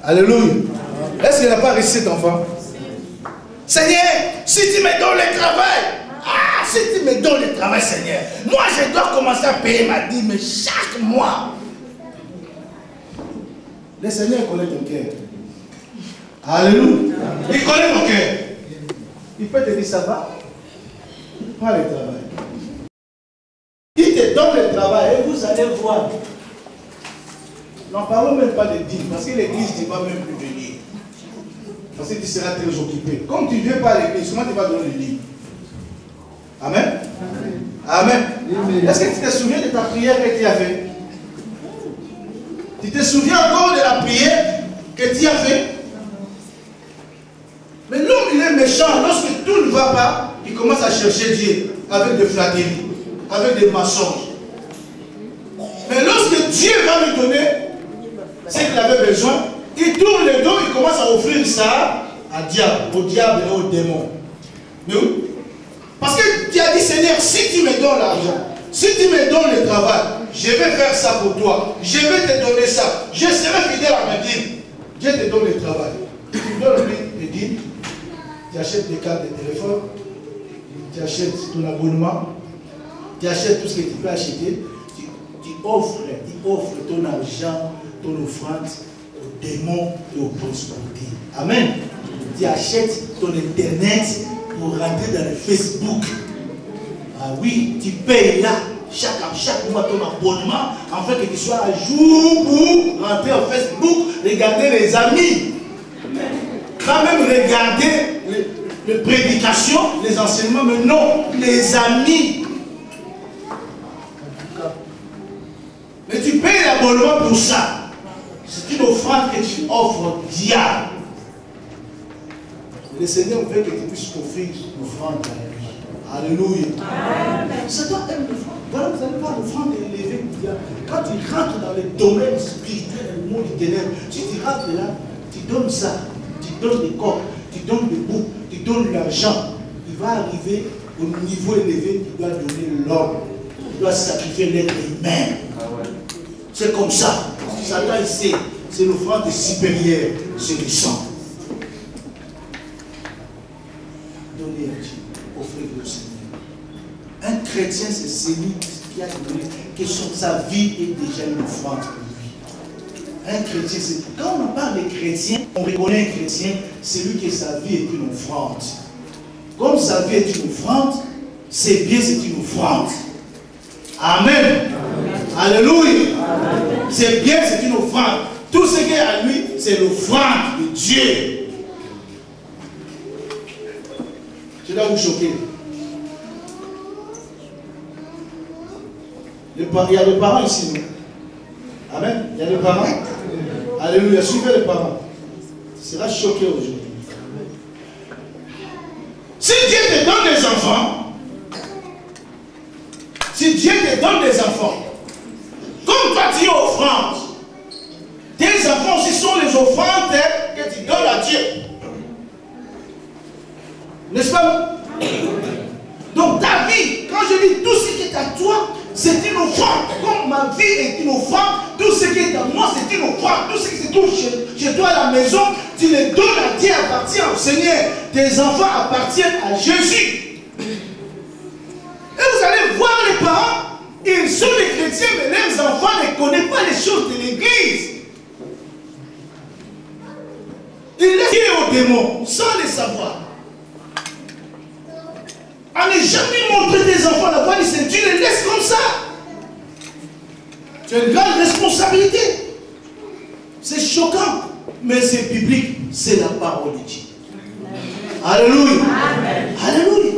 Alléluia. Est-ce qu'elle n'a pas réussi cet enfant? Seigneur, si tu me donnes le travail, si tu me donnes le travail, Seigneur, moi je dois commencer à payer ma dîme chaque mois. Le Seigneur connaît ton cœur. Alléluia. Il connaît ton cœur. Il peut te dire ça va. Prends le travail. Il te donne le travail et vous allez voir. N'en parlons même pas de dîme, parce que l'église ne va même plus venir. Parce que tu seras très occupé. Comme tu ne viens pas à l'église, comment tu vas donner le livre? Amen. Amen. Amen. Est-ce que tu te souviens de ta prière que tu as faite? Tu te souviens encore de la prière que tu as faite? Mais l'homme, il est méchant. Lorsque tout ne va pas, il commence à chercher Dieu avec des flatteries, avec des mensonges. Mais lorsque Dieu va lui donner ce qu'il avait besoin, il tourne le dos, il commence à offrir ça au diable et aux démons. Mais oui. Parce que tu as dit, Seigneur, si tu me donnes l'argent, si tu me donnes le travail, je vais faire ça pour toi. Je vais te donner ça. Je serai fidèle à mes dîmes. Dieu te donne le travail. Tu donnes les dîmes, tu achètes des cartes de téléphone, tu achètes ton abonnement, tu achètes tout ce que tu peux acheter, tu offres ton argent, ton offrande aux démons et aux prospérités. Amen. Tu achètes ton internet pour rentrer dans le Facebook. Ah oui, tu payes là chaque mois ton abonnement afin que tu sois à jour pour rentrer au Facebook, regarder les amis. Pas même regarder les prédications, les enseignements, mais non, les amis. Mais tu payes l'abonnement pour ça. C'est une offrande que tu offres au diable. Le Seigneur veut que tu puisses offrir l'offrande à lui. Alléluia. Satan aime l'offrande. Voilà, vous n'avez pas l'offrande élevée. Quand tu rentres dans le domaine spirituel, le monde du ténèbre, si tu rentres là, tu donnes ça, tu donnes des corps, tu donnes des boucs, tu donnes l'argent. Il va arriver au niveau élevé, tu dois donner l'homme. Tu dois sacrifier l'être humain. C'est comme ça. Satan, il sait, c'est l'offrande supérieure, c'est le sang. Donnez à Dieu, offrez-le au Seigneur. Un chrétien, c'est celui qui a donné, que sa vie est déjà une offrande pour lui. Un chrétien, c'est. Quand on parle de chrétien, on reconnaît un chrétien, c'est lui que sa vie est une offrande. Comme sa vie est une offrande, c'est bien, c'est une offrande. Amen. Alléluia. C'est bien, c'est une offrande. Tout ce qui est à lui, c'est l'offrande de Dieu. Je dois vous choquer. Il y a des parents ici, non? Amen. Il y a des parents. Alléluia. Suivez les parents. Tu seras choqué aujourd'hui. Si Dieu te donne des enfants, si Dieu te donne des enfants, comme toi tu es offrande, tes enfants aussi sont les offrandes que tu donnes à Dieu. N'est-ce pas? Donc ta vie, quand je dis tout ce qui est à toi, c'est une offrande. Comme ma vie est une offrande, tout ce qui est à moi, c'est une offrande. Tout ce qui se trouve chez toi à la maison, tu les donnes à Dieu, appartient au Seigneur. Tes enfants appartiennent à Jésus. Et vous allez voir les parents, ils sont des chrétiens, mais leurs enfants ne connaissent pas les choses de l'église. Ils laissent aux démons sans les savoir. On n'est jamais montré tes enfants la voie du Seigneur. Tu les laisses comme ça. Tu as une grande responsabilité. C'est choquant, mais c'est biblique. C'est la parole de Dieu. Alléluia. Amen. Alléluia.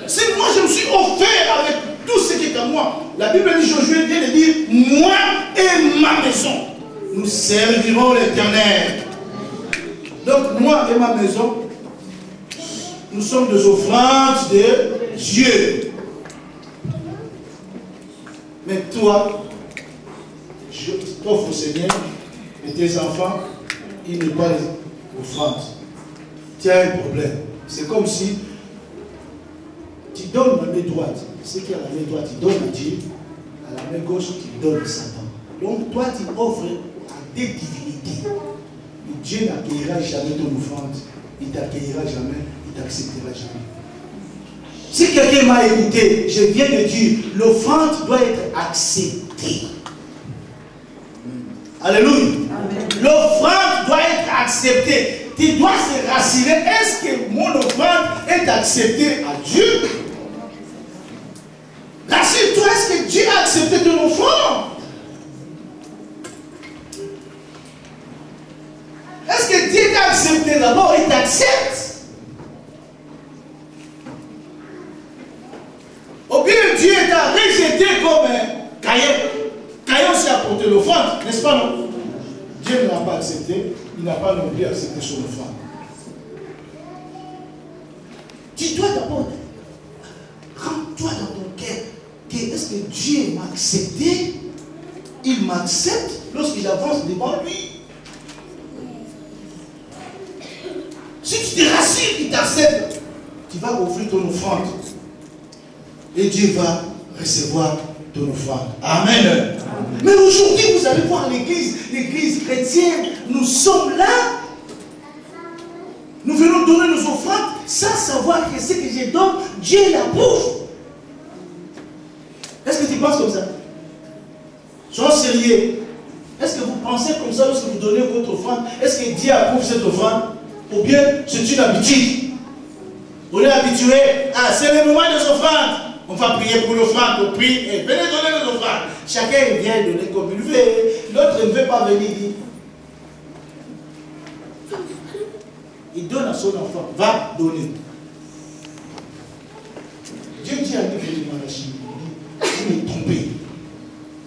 Si moi je me suis offert avec tout ce qui est à moi, la Bible dit, Josué vient de dire, moi et ma maison, nous servirons l'Éternel. Donc moi et ma maison, nous sommes des offrandes de Dieu. Mais toi, je t'offre au Seigneur et tes enfants, ils n'ont pas les offrandes. Tu as un problème. C'est comme si tu donnes la main droite. Ce qui est à la main droite, tu donnes à Dieu. À la main gauche, tu donnes à Satan. Donc toi, tu offres à des divinités. Et Dieu n'accueillera jamais ton offrande. Il ne t'accueillera jamais. Il ne t'acceptera jamais. Si quelqu'un m'a écouté, je viens de dire, l'offrande doit être acceptée. Alléluia. L'offrande doit être acceptée. Tu dois se rassurer. Est-ce que mon offrande est acceptée à Dieu? Rassure-toi, est-ce que Dieu a accepté ton offrande? Est-ce que Dieu t'a accepté d'abord? Il t'accepte. Ou bien Dieu t'a rejeté comme Caïn. Caïn s'est apporté l'offrande, n'est-ce pas non? Dieu ne l'a pas accepté, il n'a pas non plus accepté son offrande. Tu dois d'abord, rends-toi dans ton cœur, que est-ce que Dieu m'a accepté? Il m'accepte lorsque j'avance devant lui. Si tu te rassures qu'il t'accepte, tu vas offrir ton offrande. Et Dieu va recevoir ton offrande. Amen. Amen. Mais aujourd'hui, vous allez voir l'église chrétienne, nous sommes là. Nous venons donner nos offrandes sans savoir que ce que je donne, Dieu l'approuve. Est-ce que tu penses comme ça? Sois sérieux. Est-ce que vous pensez comme ça lorsque vous donnez votre offrande? Est-ce que Dieu approuve cette offrande? Ou bien c'est une habitude? On est habitué à c'est le moment des offrandes. On va prier pour l'offrande, on prie et venez donner nos offrandes. Chacun vient donner comme il veut. L'autre ne veut pas venir dire. Il donne à son enfant, va donner. Dieu dit à lui, vous me trompez.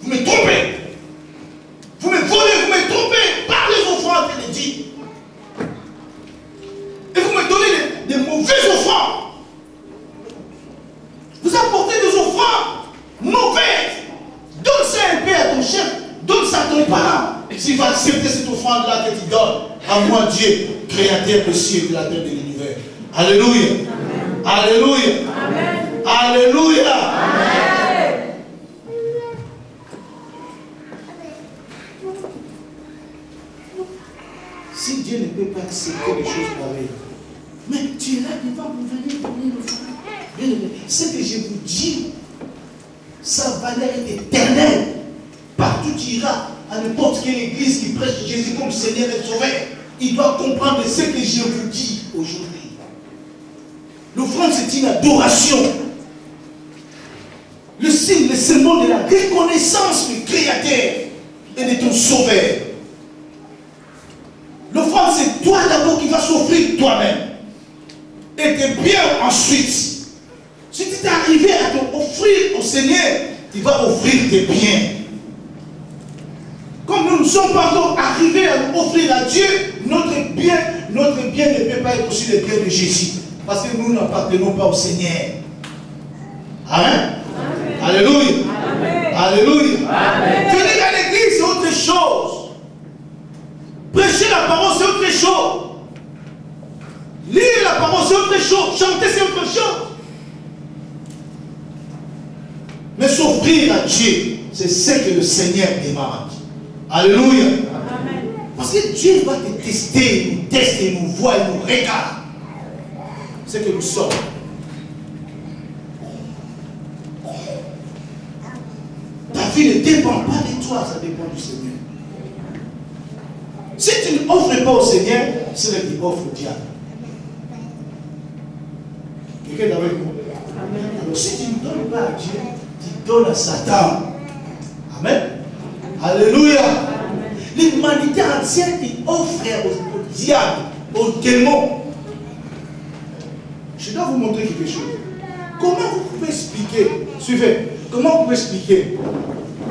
Vous me trompez. Vous me volez, vous me trompez par les offrandes, il dit. Et vous me donnez des mauvaises offrandes. Vous apportez des offrandes mauvaises. Donne ça un peu à ton chef. Donne ça à ton parent. S'il va accepter cette offrande-là que tu donnes à moi, Dieu, créateur des cieux et de la terre de l'univers. Alléluia. Amen. Alléluia. Amen. Alléluia. Amen. Si Dieu ne peut pas accepter des choses pareilles, mais tu es là devant pour venir donner l'offrande. Ce que je vous dis, sa valeur est éternelle. Partout tu iras, à n'importe quelle église qui prêche Jésus comme Seigneur et Sauveur, il doit comprendre ce que je vous dis aujourd'hui. L'offrande, c'est une adoration. Le signe, le symbole seulement de la reconnaissance du Créateur et de ton Sauveur. L'offrande, c'est toi d'abord qui vas s'offrir toi-même. Et tes biens ensuite. Si tu es arrivé à t'offrir au Seigneur, tu vas offrir tes biens. Comme nous ne sommes pas encore arrivés à nous offrir à Dieu, notre bien ne peut pas être aussi le bien de Jésus. Parce que nous n'appartenons pas au Seigneur. Amen. Amen. Alléluia. Amen. Alléluia. Amen. Venir à l'église, c'est autre chose. Prêcher la parole, c'est autre chose. Lire la parole, c'est autre chose. Chanter, c'est autre chose. Mais s'offrir à Dieu, c'est ce que le Seigneur demande. Alléluia. Amen. Parce que Dieu va te tester, il nous teste, il nous voit, il nous regarde. C'est que nous sommes. Ta vie ne dépend pas de toi, ça dépend du Seigneur. Si tu n'offres pas au Seigneur, c'est le qui offre au diable. Quelqu'un est avec moi? Alors si tu ne donnes pas à Dieu, tu donnes à Satan. Amen. Alléluia. L'humanité entière, il offre au diable, au démon. Je dois vous montrer quelque chose. Comment vous pouvez expliquer? Suivez. Comment vous pouvez expliquer?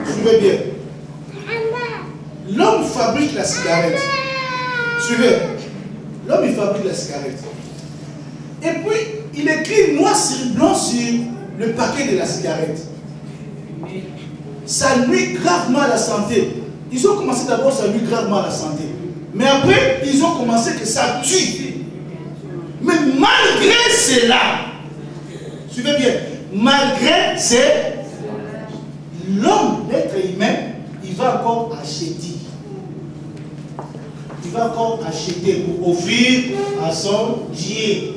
Suivez bien. L'homme fabrique la cigarette. Suivez. L'homme, il fabrique la cigarette. Et puis, il écrit noir sur blanc sur le paquet de la cigarette. Ça nuit gravement à la santé. Ils ont commencé d'abord, ça nuit gravement à la santé. Mais après, ils ont commencé que ça tue. Mais malgré cela, suivez bien, malgré cela, l'homme, l'être humain, il va encore acheter. Il va encore acheter pour offrir à son Dieu.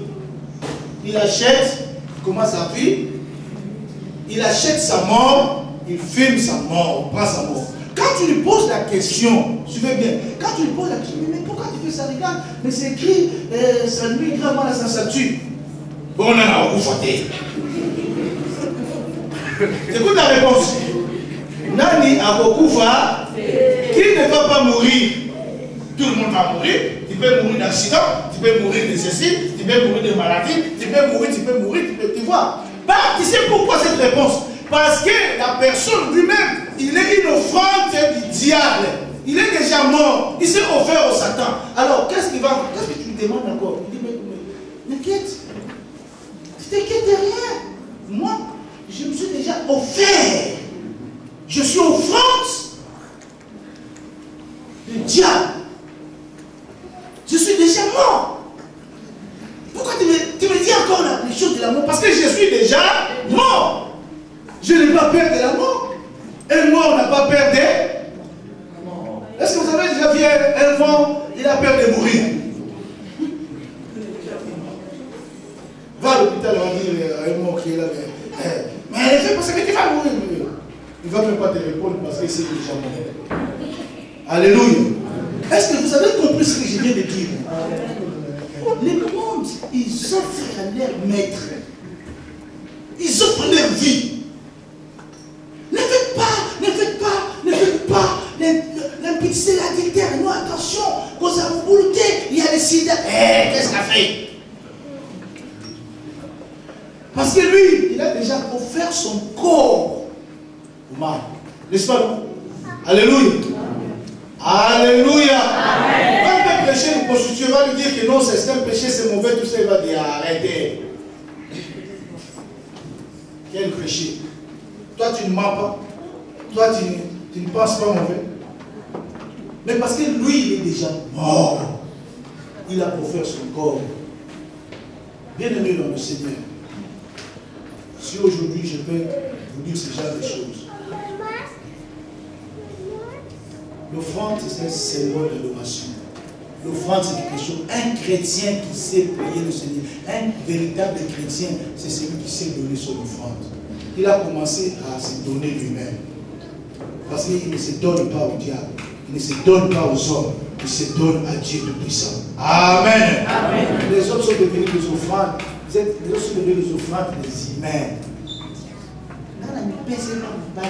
Il achète, il commence sa vie, il achète sa mort, il filme sa mort, il prend sa mort. Quand tu lui poses la question, suivez bien, quand tu lui poses la question, mais pourquoi tu fais ça? Regarde, mais c'est écrit, ça nuit gravement à la sensature. Bon, on en a beaucoup fâté. Écoute la réponse. Nani a beaucoup fait. Qui ne va pas mourir? Tout le monde va mourir. Tu peux mourir d'accident, tu peux mourir de ceci, tu peux mourir de maladie, tu peux mourir, tu vois. Bah, tu sais pourquoi cette réponse? Parce que la personne lui-même, il est une offrande du diable. Il est déjà mort. Il s'est offert au Satan. Alors, qu'est-ce que tu lui demandes encore? Il dit, mais t'inquiète. Tu t'inquiètes de rien. Moi, je me suis déjà offert. Je suis offrande du diable. Je suis déjà mort. Pourquoi tu me dis encore les choses de la mort? Parce que je suis déjà mort. Je n'ai pas peur de la mort. Un mort n'a pas peur de la mort. Est-ce que vous avez déjà vu un vent, il a peur de mourir? Va à l'hôpital, on va dire à un mort qui est là, mais elle fait parce que tu vas mourir. Il ne va même pas te répondre parce que c'est déjà mort. Alléluia. Est-ce que vous avez compris ce que je viens de dire? Les mondes, ils offrent à leur maître. Ils offrent leur vie. Ne faites pas l'impudicité, l'adultère. Non, attention, vous avez bouleté, il y a les sida. Qu'est-ce qu'il a fait? Parce que lui, il a déjà offert son corps au mal. N'est-ce pas, non? Alléluia. Alléluia. Quand un péché, le prostitué va lui dire que non, c'est un péché, c'est mauvais, tout ça, il va dire arrêtez. Quel péché? Toi, tu ne mens pas. Toi, tu ne penses pas mauvais. Mais parce que lui, il est déjà mort. Il a offert son corps. Bien-aimé dans le Seigneur, si aujourd'hui je peux vous dire ce genre de choses, l'offrande, c'est un symbole d'adoration. L'offrande, c'est quelque chose. Un chrétien qui sait payer le Seigneur, un véritable chrétien, c'est celui qui sait donner son offrande. Il a commencé à se donner lui-même. Parce qu'il ne se donne pas au diable, il ne se donne pas aux hommes, il se donne à Dieu Tout-Puissant. Amen. Amen. Les hommes sont devenus des offrandes. Les hommes sont devenus des offrandes des humains. pèse pas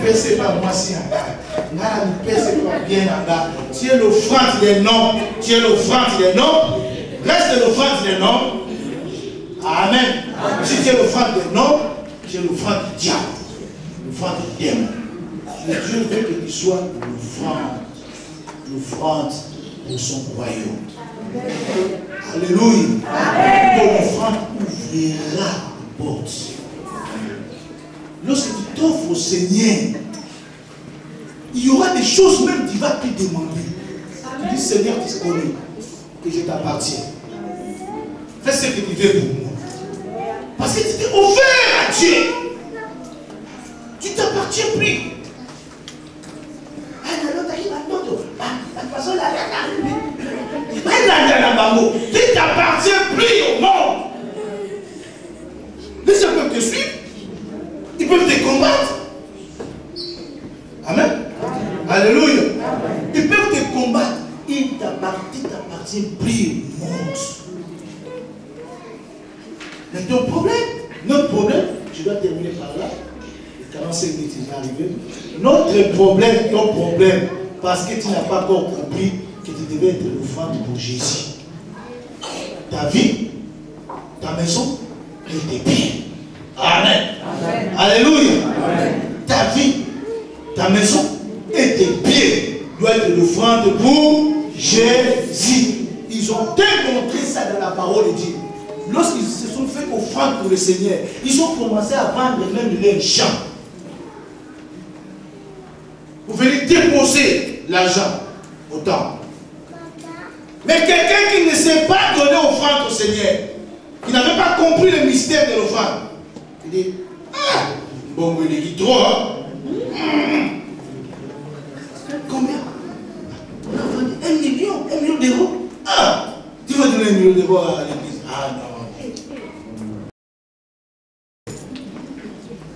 pèse pas moi si pèse pas bien tu es l'offrande des noms, tu es l'offrande des noms, reste l'offrande des noms. Amen. Si tu es l'offrande des noms, tu es l'offrande du diable, l'offrande du démon. Mais Dieu veut que tu sois l'offrande pour son royaume. Alléluia. Ton offrande ouvrira la porte. Lorsque tu t'offres au Seigneur, il y aura des choses même que tu vas te demander. Tu dis, Seigneur, tu connais que je t'appartiens. Fais ce que tu veux pour moi. Parce que tu t'es offert à Dieu. Tu t'appartiens plus. Tu t'appartiens plus au monde. Les gens peuvent te suivre. Ils peuvent te combattre. Amen. Alléluia. Ils peuvent te combattre. Ils t'appartiennent plus au monde. Mais ton problème, notre problème, je dois terminer par là. Les 45 minutes sont arrivées. Notre problème, ton problème, parce que tu n'as pas encore compris que tu devais être l'offrande pour Jésus. Ta vie, ta maison et tes pieds. Amen. Amen. Alléluia. Amen. Ta vie, ta maison et tes pieds doivent être l'offrande pour Jésus. Ils ont démontré ça dans la parole de Dieu. Lorsqu'ils se sont fait offrande pour le Seigneur, ils ont commencé à vendre même leurs champs. Vous venez déposer l'argent au temple. Mais quelqu'un qui ne sait pas donner offrande au Seigneur, qui n'avait pas compris le mystère de l'offrande, il dit, ah, bon, il dit trop, hein? Combien? 1 million d'euros. Ah, tu vas donner 1 million d'euros à l'église? Ah non.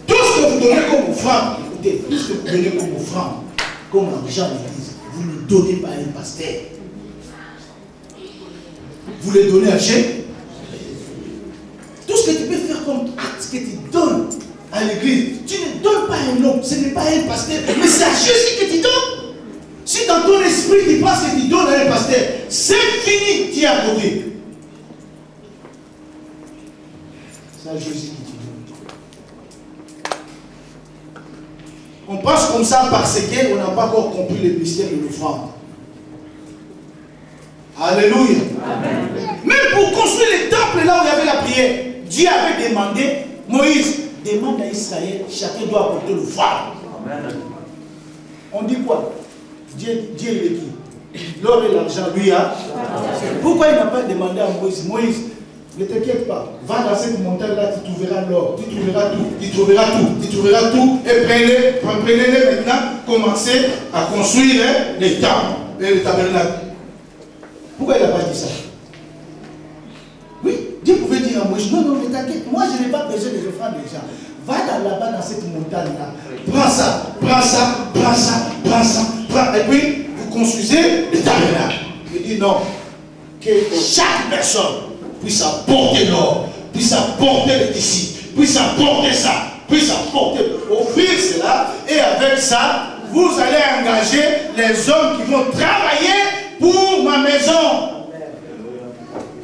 Tout ce que vous donnez comme offrande, écoutez, tout ce que vous donnez comme offrande, comme argent à l'église, vous ne donnez pas à un pasteur. Vous les donnez à Dieu. Tout ce que tu peux faire comme acte que tu donnes à l'église, tu ne donnes pas à un homme, ce n'est pas à un pasteur, mais c'est à Jésus que tu donnes. Si dans ton esprit tu penses que tu donnes à un pasteur, c'est fini, tu es à côté. C'est à Jésus que tu donnes. On pense comme ça parce qu'on n'a pas encore compris le mystère de l'offrande. Alléluia. Amen. Même pour construire le temple là où il y avait la prière, Dieu avait demandé, Moïse, demande à Israël, chacun doit apporter l'offrande. On dit quoi? Dieu il est qui? L'or et l'argent, lui a. Pourquoi il n'a pas demandé à Moïse, Moïse, ne t'inquiète pas, va dans cette montagne-là, tu trouveras l'or, tu trouveras tout, tu trouveras tout, tu trouveras tout, et prenez-les maintenant, commencez à construire les temples et le tabernacle. Pourquoi il n'a pas dit ça? Oui, Dieu pouvait dire à Moïse, non, ne t'inquiète, moi je n'ai pas besoin de offrandes des gens. Va là-bas dans cette montagne-là, prends ça, et puis vous construisez le tabernacle. Il dit non, que chaque personne puisse apporter l'or, puisse apporter les disciples, puisse apporter ça, puisse apporter, offrir cela, et avec ça, vous allez engager les hommes qui vont travailler pour ma maison.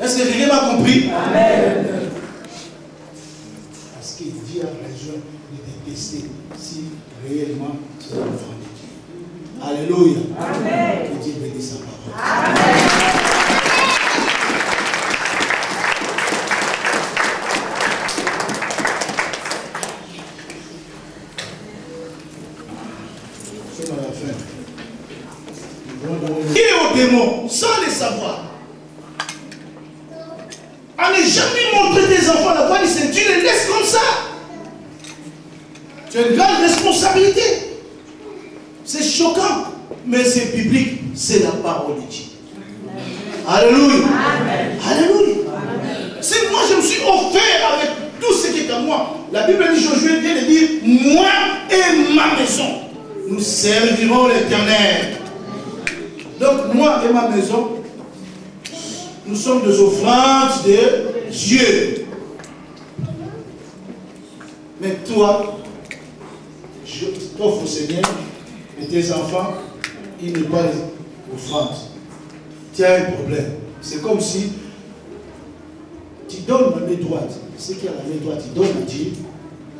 Est-ce que quelqu'un m'a compris? Amen. Parce que Dieu a raison de te tester si réellement tu es l'enfant de Dieu. Alléluia. Amen. Que Dieu bénisse sa parole. Amen. C'est à la fin. Et aux démons, sans les savoir. À ne jamais montrer tes enfants la voie du Seigneur. Tu les laisses comme ça. Tu as une grande responsabilité. C'est choquant, mais c'est biblique. C'est la parole de Dieu. Alléluia. Amen. Alléluia. C'est moi, je me suis offert avec tout ce qui est à moi. La Bible dit, Josué vient de dire, moi et ma maison, nous servirons l'Éternel. Donc moi et ma maison, nous sommes des offrandes de Dieu. Mais toi, je t'offre au Seigneur, et tes enfants, ils ne pas l'offrande. Tu as un problème. C'est comme si tu donnes la main droite. Ce qui est à la main droite, tu donnes à Dieu.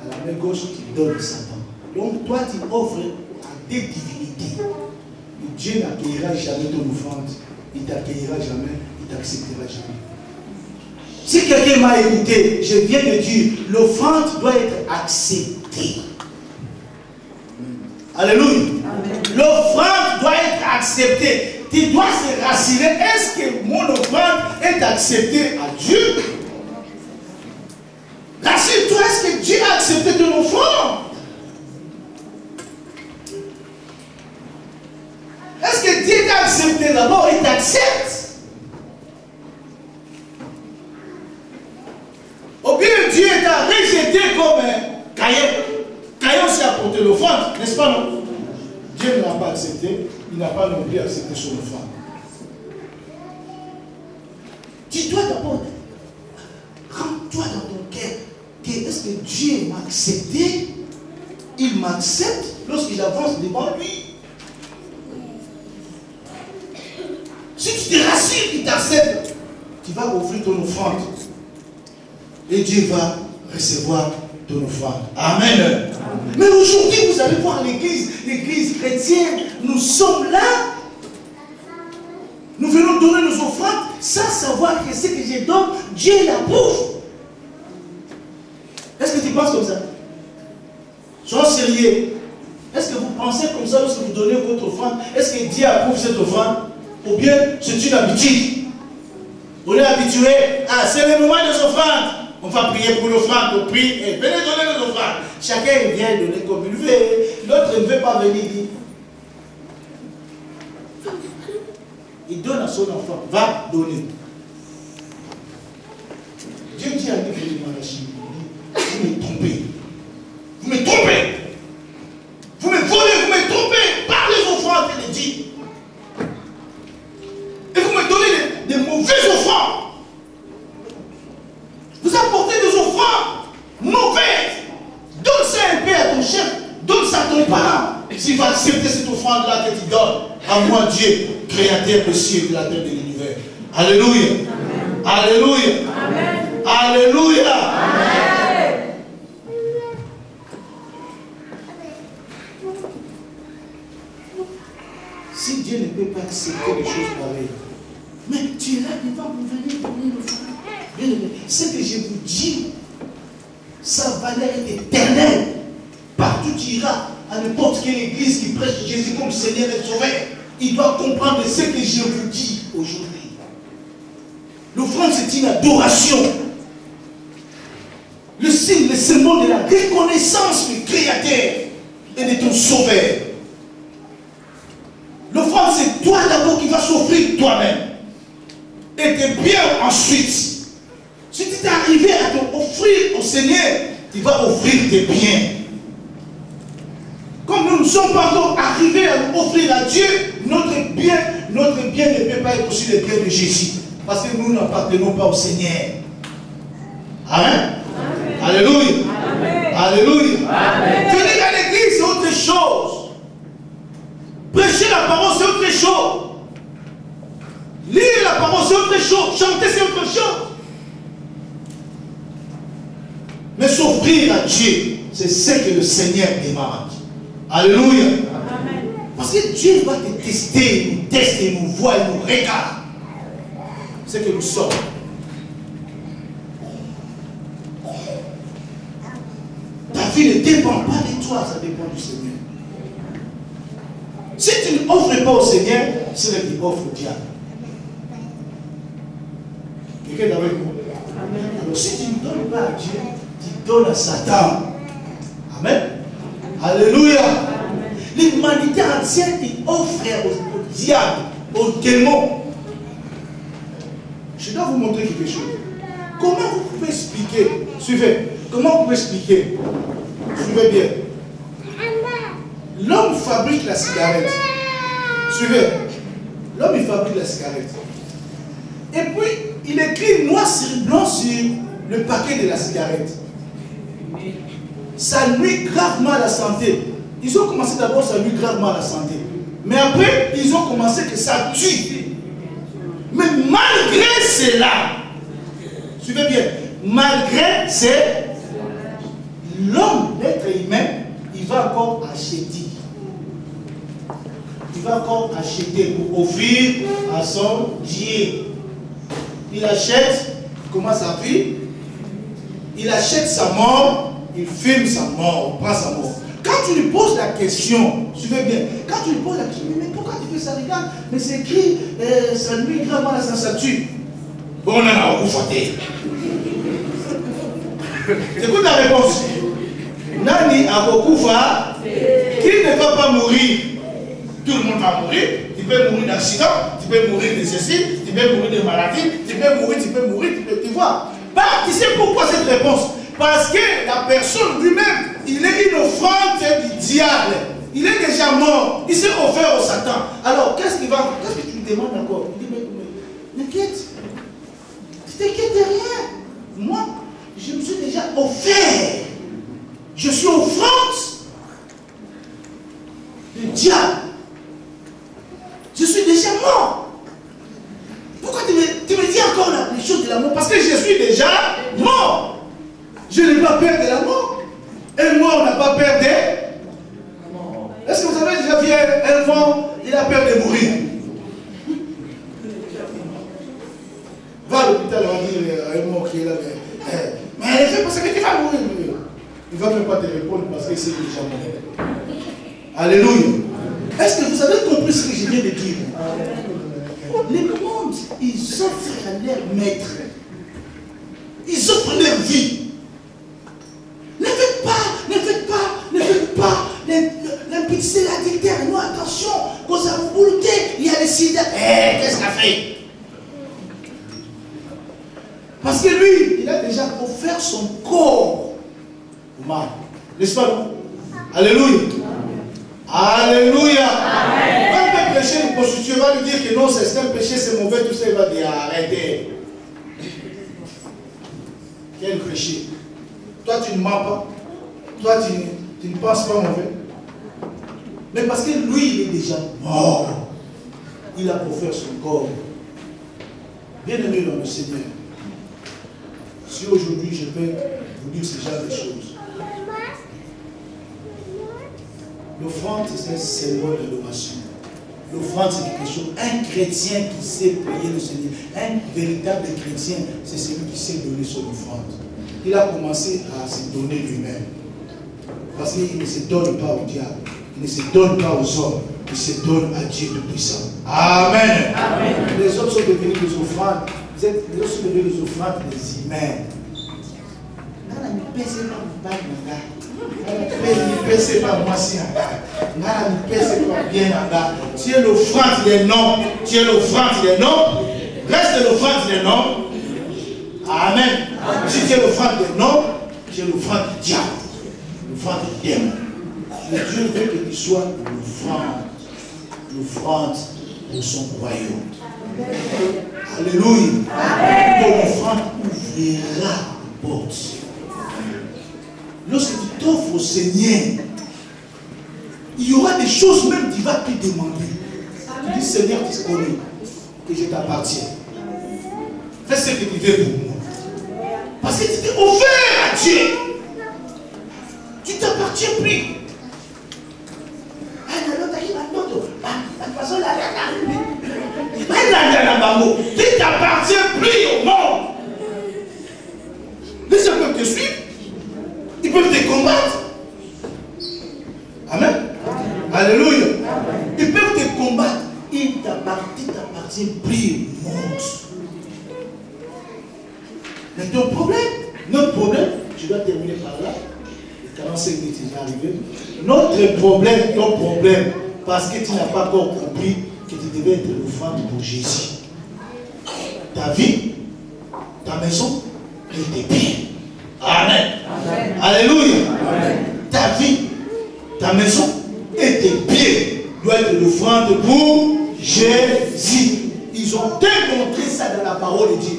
À la main gauche, tu donnes à Satan. Donc toi, tu offres à des divinités. Et Dieu n'accueillera jamais ton offrande. Il ne t'accueillera jamais. Il ne t'acceptera jamais. Si quelqu'un m'a écouté, je viens de dire, l'offrande doit être acceptée. Alléluia. L'offrande doit être acceptée. Tu dois se rassurer. Est-ce que mon offrande est acceptée à Dieu? Rassure-toi, est-ce que Dieu a accepté ton offrande? Est-ce que Dieu t'a accepté d'abord? Il t'accepte. Ou bien Dieu t'a rejeté comme Caïn. Caïn s'est apporté l'offrande, n'est-ce pas, non? Dieu ne l'a pas accepté, il n'a pas non plus accepté son offrande. Dis-toi d'abord, rends-toi dans ton cœur, est-ce que Dieu m'a accepté? Il m'accepte lorsqu'il avance devant lui. Si tu te rassures qu'il t'accepte, tu vas offrir ton offrande. Et Dieu va recevoir ton offrande. Amen. Amen. Mais aujourd'hui, vous allez voir l'église chrétienne, nous sommes là. Nous venons donner nos offrandes sans savoir que ce que je donne, Dieu l'approuve. Est-ce que tu penses comme ça? Sois sérieux. Est-ce que vous pensez comme ça lorsque vous donnez votre offrande? Est-ce que Dieu approuve cette offrande? Ou bien c'est une habitude? On est habitué. Ah, c'est le moment des offrandes. On va prier pour l'offrande, on prie et venez donner nos offrandes. Chacun vient donner comme il veut. L'autre ne veut pas venir. Il donne à son enfant. Va donner. Dieu dit à lui, vous me trompez. Vous me trompez. Vous me volez, vous me trompez par les offrandes, il dit. Et vous me donnez des mauvaises offrandes. Vous apportez des offrandes mauvaises. Donne ça un peu à ton chef. Donne ça à ton parent. S'il va accepter cette offrande-là que tu donnes à moi, Dieu, créateur des cieux et de la terre de l'univers. Alléluia. Amen. Alléluia. Amen. Alléluia. Amen. Si Dieu ne peut pas accepter des choses pareilles, mais tu es là devant pour venir donner l'offrande. Ce que je vous dis, sa valeur est éternelle. Partout tu iras, à n'importe quelle église qui prêche Jésus comme Seigneur et Sauveur, il doit comprendre ce que je vous dis aujourd'hui. L'offrande, c'est une adoration. Le signe, le symbole de la reconnaissance du Créateur et de ton Sauveur. L'offrande, c'est toi d'abord qui vas s'offrir toi-même. Et tes biens ensuite. Si tu t'es arrivé à t'offrir au Seigneur, tu vas offrir tes biens. Comme nous ne sommes pas encore arrivés à nous offrir à Dieu, notre bien ne peut pas être aussi le bien de Jésus. Parce que nous n'appartenons pas au Seigneur. Amen. Amen. Alléluia. Amen. Alléluia. Amen. Venir à l'église, c'est autre chose. Prêcher la parole, c'est autre chose. Lire la parole, c'est autre chose. Chanter, c'est autre chose. Mais s'offrir à Dieu, c'est ce que le Seigneur demande. Alléluia. Amen. Parce que Dieu va te tester, il nous teste, il nous voit, il nous regarde. C'est que nous sommes. Ta vie ne dépend pas de toi, ça dépend du Seigneur. Si tu n'offres pas au Seigneur, c'est lui qui offre au diable. Quelqu'un avec moi? Alors si tu ne donnes pas à Dieu, tu donnes à Satan. Amen. Alléluia. L'humanité entière qui offre au diable, au démon. Je dois vous montrer quelque chose. Comment vous pouvez expliquer? Suivez. Comment vous pouvez expliquer? Suivez bien. L'homme fabrique la cigarette. Suivez. L'homme il fabrique la cigarette. Et puis il écrit noir sur blanc sur le paquet de la cigarette. ça nuit gravement à la santé. Ils ont commencé d'abord, ça nuit gravement à la santé. Mais après, ils ont commencé que ça tue. Mais malgré cela, suivez bien, malgré cela, l'homme, l'être humain, il va encore acheter. Il va encore acheter pour offrir à son Dieu. Il achète, il commence à vivre, il achète sa mort, il filme sa mort, il prend sa mort. Quand tu lui poses la question, suivez bien, quand tu lui poses la question, mais pourquoi tu fais ça? Regarde, mais c'est écrit, ça nuit gravement à sa tue. Bon, on en a beaucoup faté. Écoute la réponse. Nani a beaucoup fait, qui ne va pas mourir? Tout le monde va mourir. Tu peux mourir d'accident, tu peux mourir de ceci, tu peux mourir de maladie, tu peux mourir, tu vois. Bah, tu sais pourquoi cette réponse? Parce que la personne lui-même, il est une offrande du diable. Il est déjà mort. Il s'est offert au Satan. Alors, qu'est-ce que tu lui demandes encore? Il dit, mais t'inquiète. Tu t'inquiètes de rien. Moi, je me suis déjà offert. Je suis offrande du diable. Je suis déjà mort. Pourquoi tu me dis encore les choses de la mort? Parce que je suis déjà mort. Je n'ai pas peur de la mort. Un mort n'a pas peur de mort. Est-ce que vous avez déjà vu un enfant, il a peur de mourir? Va à l'hôpital, on va dire à un mort qui est là. Mais elle fait parce que tu vas mourir. Il ne va même pas te répondre parce que c'est déjà mort. Alléluia. Est-ce que vous avez compris ce que je viens de dire? Les mondes, ils offrent à leur maître. Ils offrent leur vie. Ne faites pas l'impulser l'adultère. Non, attention, quand ça vous bouloutez, il y a le sida. Qu'est-ce qu'il a fait? Parce que lui, il a déjà offert son corps au mal. N'est-ce pas, non? Alléluia. Alléluia. Quand il peut pécher une prostituée, il va lui dire que non, c'est un péché, c'est mauvais, tout ça, il va dire arrêtez. Quel péché? Toi, tu ne mens pas. Toi, tu ne penses pas mauvais. Mais parce que lui, il est déjà mort. Il a offert son corps. Bien-aimé dans le Seigneur, si aujourd'hui je peux vous dire ce genre de choses, l'offrande, c'est un symbole d'adoration. L'offrande, c'est quelque chose. Un chrétien qui sait payer le Seigneur, un véritable chrétien, c'est celui qui sait donner son offrande. Il a commencé à se donner lui-même. Parce qu'il ne se donne pas au diable, il ne se donne pas aux hommes, il se donne à Dieu Tout-Puissant. Amen. Amen. Les hommes sont devenus des offrandes. Les hommes sont devenus des offrandes des humains. Tu es l'offrande des noms. Tu es l'offrande des noms. Reste l'offrande des noms. Amen. Si tu es l'offrande des noms, tu es l'offrande du diable. L'offrande du démon. Dieu veut que tu sois l'offrande de son royaume. Alléluia. Ton offrande ouvrira la porte. Lorsque tu t'offres au Seigneur, il y aura des choses même qui vont te demander. Tu dis, Seigneur, tu connais que je t'appartiens. Fais ce que tu veux pour moi. Parce que tu t'es offert à Dieu. Tu t'appartiens plus. Tu t'appartiens plus au monde. Les gens peuvent te suivre. Ils peuvent te combattre. Amen. Alléluia. Ils peuvent te combattre. Ils t'appartiennent plus au monde. Mais notre problème, je dois terminer par là. Les 45 minutes sont arrivées. Notre problème, ton problème, parce que tu n'as pas encore compris que tu devais être l'offrande pour Jésus. Ta vie, ta maison et tes biens. Amen. Amen. Alléluia. Amen. Ta vie, ta maison et tes biens doivent être l'offrande pour Jésus. Ils ont démontré ça dans la parole de Dieu.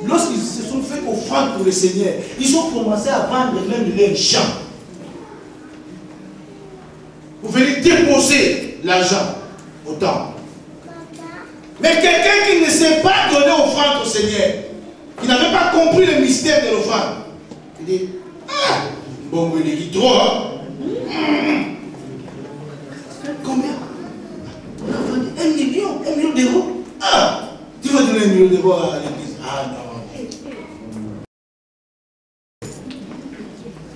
Lorsqu'ils se sont fait offrande pour le Seigneur, ils ont commencé à vendre même les champs. Vous venez déposer l'argent au temple. Mais quelqu'un qui ne sait pas donner offrande au Seigneur, qui n'avait pas compris le mystère de l'offrande, il dit, ah, bon, il dit trop, hein? Combien? On a vendu 1 million d'euros. Ah, tu vas donner 1 million d'euros à l'église? Ah non.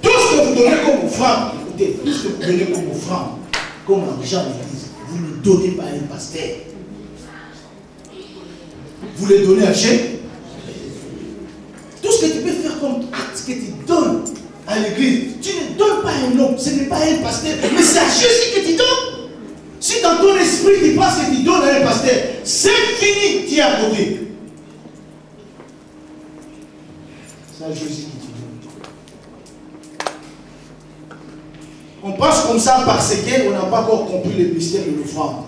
Tout ce que vous donnez comme offrande, écoutez, tout ce que vous donnez comme offrande, comme argent à l'église, vous ne donnez pas à un pasteur. Vous les donnez à Jésus. Tout ce que tu peux faire comme acte que tu donnes à l'église, tu ne donnes pas à un homme, ce n'est pas à un pasteur, mais c'est à Jésus que tu donnes. Si dans ton esprit tu penses que tu donnes à un pasteur, c'est fini, tu es à côté. C'est à Jésus qui te donne. On pense comme ça parce qu'on n'a pas encore compris le mystère de l'offrande.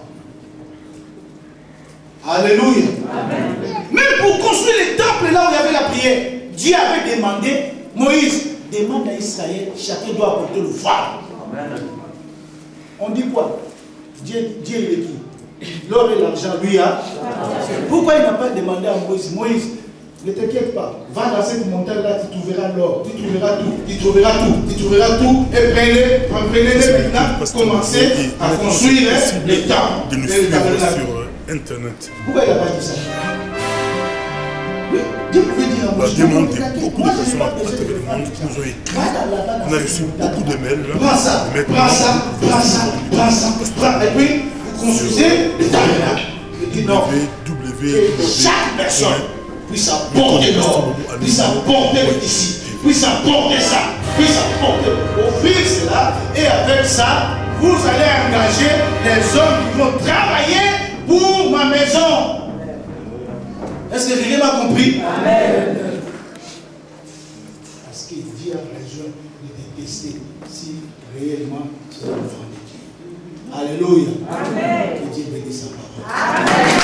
Alléluia. Amen. Même pour construire les temples là où il y avait la prière, Dieu avait demandé, Moïse, demande à Israël, chacun doit apporter l'offrande. On dit quoi? Dieu il est qui? L'or et l'argent, lui a. Pourquoi il n'a pas demandé à Moïse, Moïse, ne t'inquiète pas, va dans cette montagne là, tu trouveras l'or, tu trouveras tout, et prenez-les maintenant, commencez à construire les temples. De nous suivre sur Internet. Pourquoi il n'a pas dit ça? Oui, Dieu pouvait dire à Moïse. Beaucoup de personnes à travers le monde nous ont écrit. On a reçu beaucoup de mails. Prends ça. Et puis, vous construisez le tabernacle. Il dit non. Chaque personne puisse apporter l'or, puisse apporter le tissu, puisse apporter ça, puisse apporter. Offrir cela, et avec ça, vous allez engager des hommes qui vont travailler pour ma maison. Est-ce que quelqu'un m'a compris? Amen. Parce que Dieu a besoin de détester si réellement c'est l'enfant de Dieu. Alléluia. Amen. Que Dieu bénisse sa parole. Amen.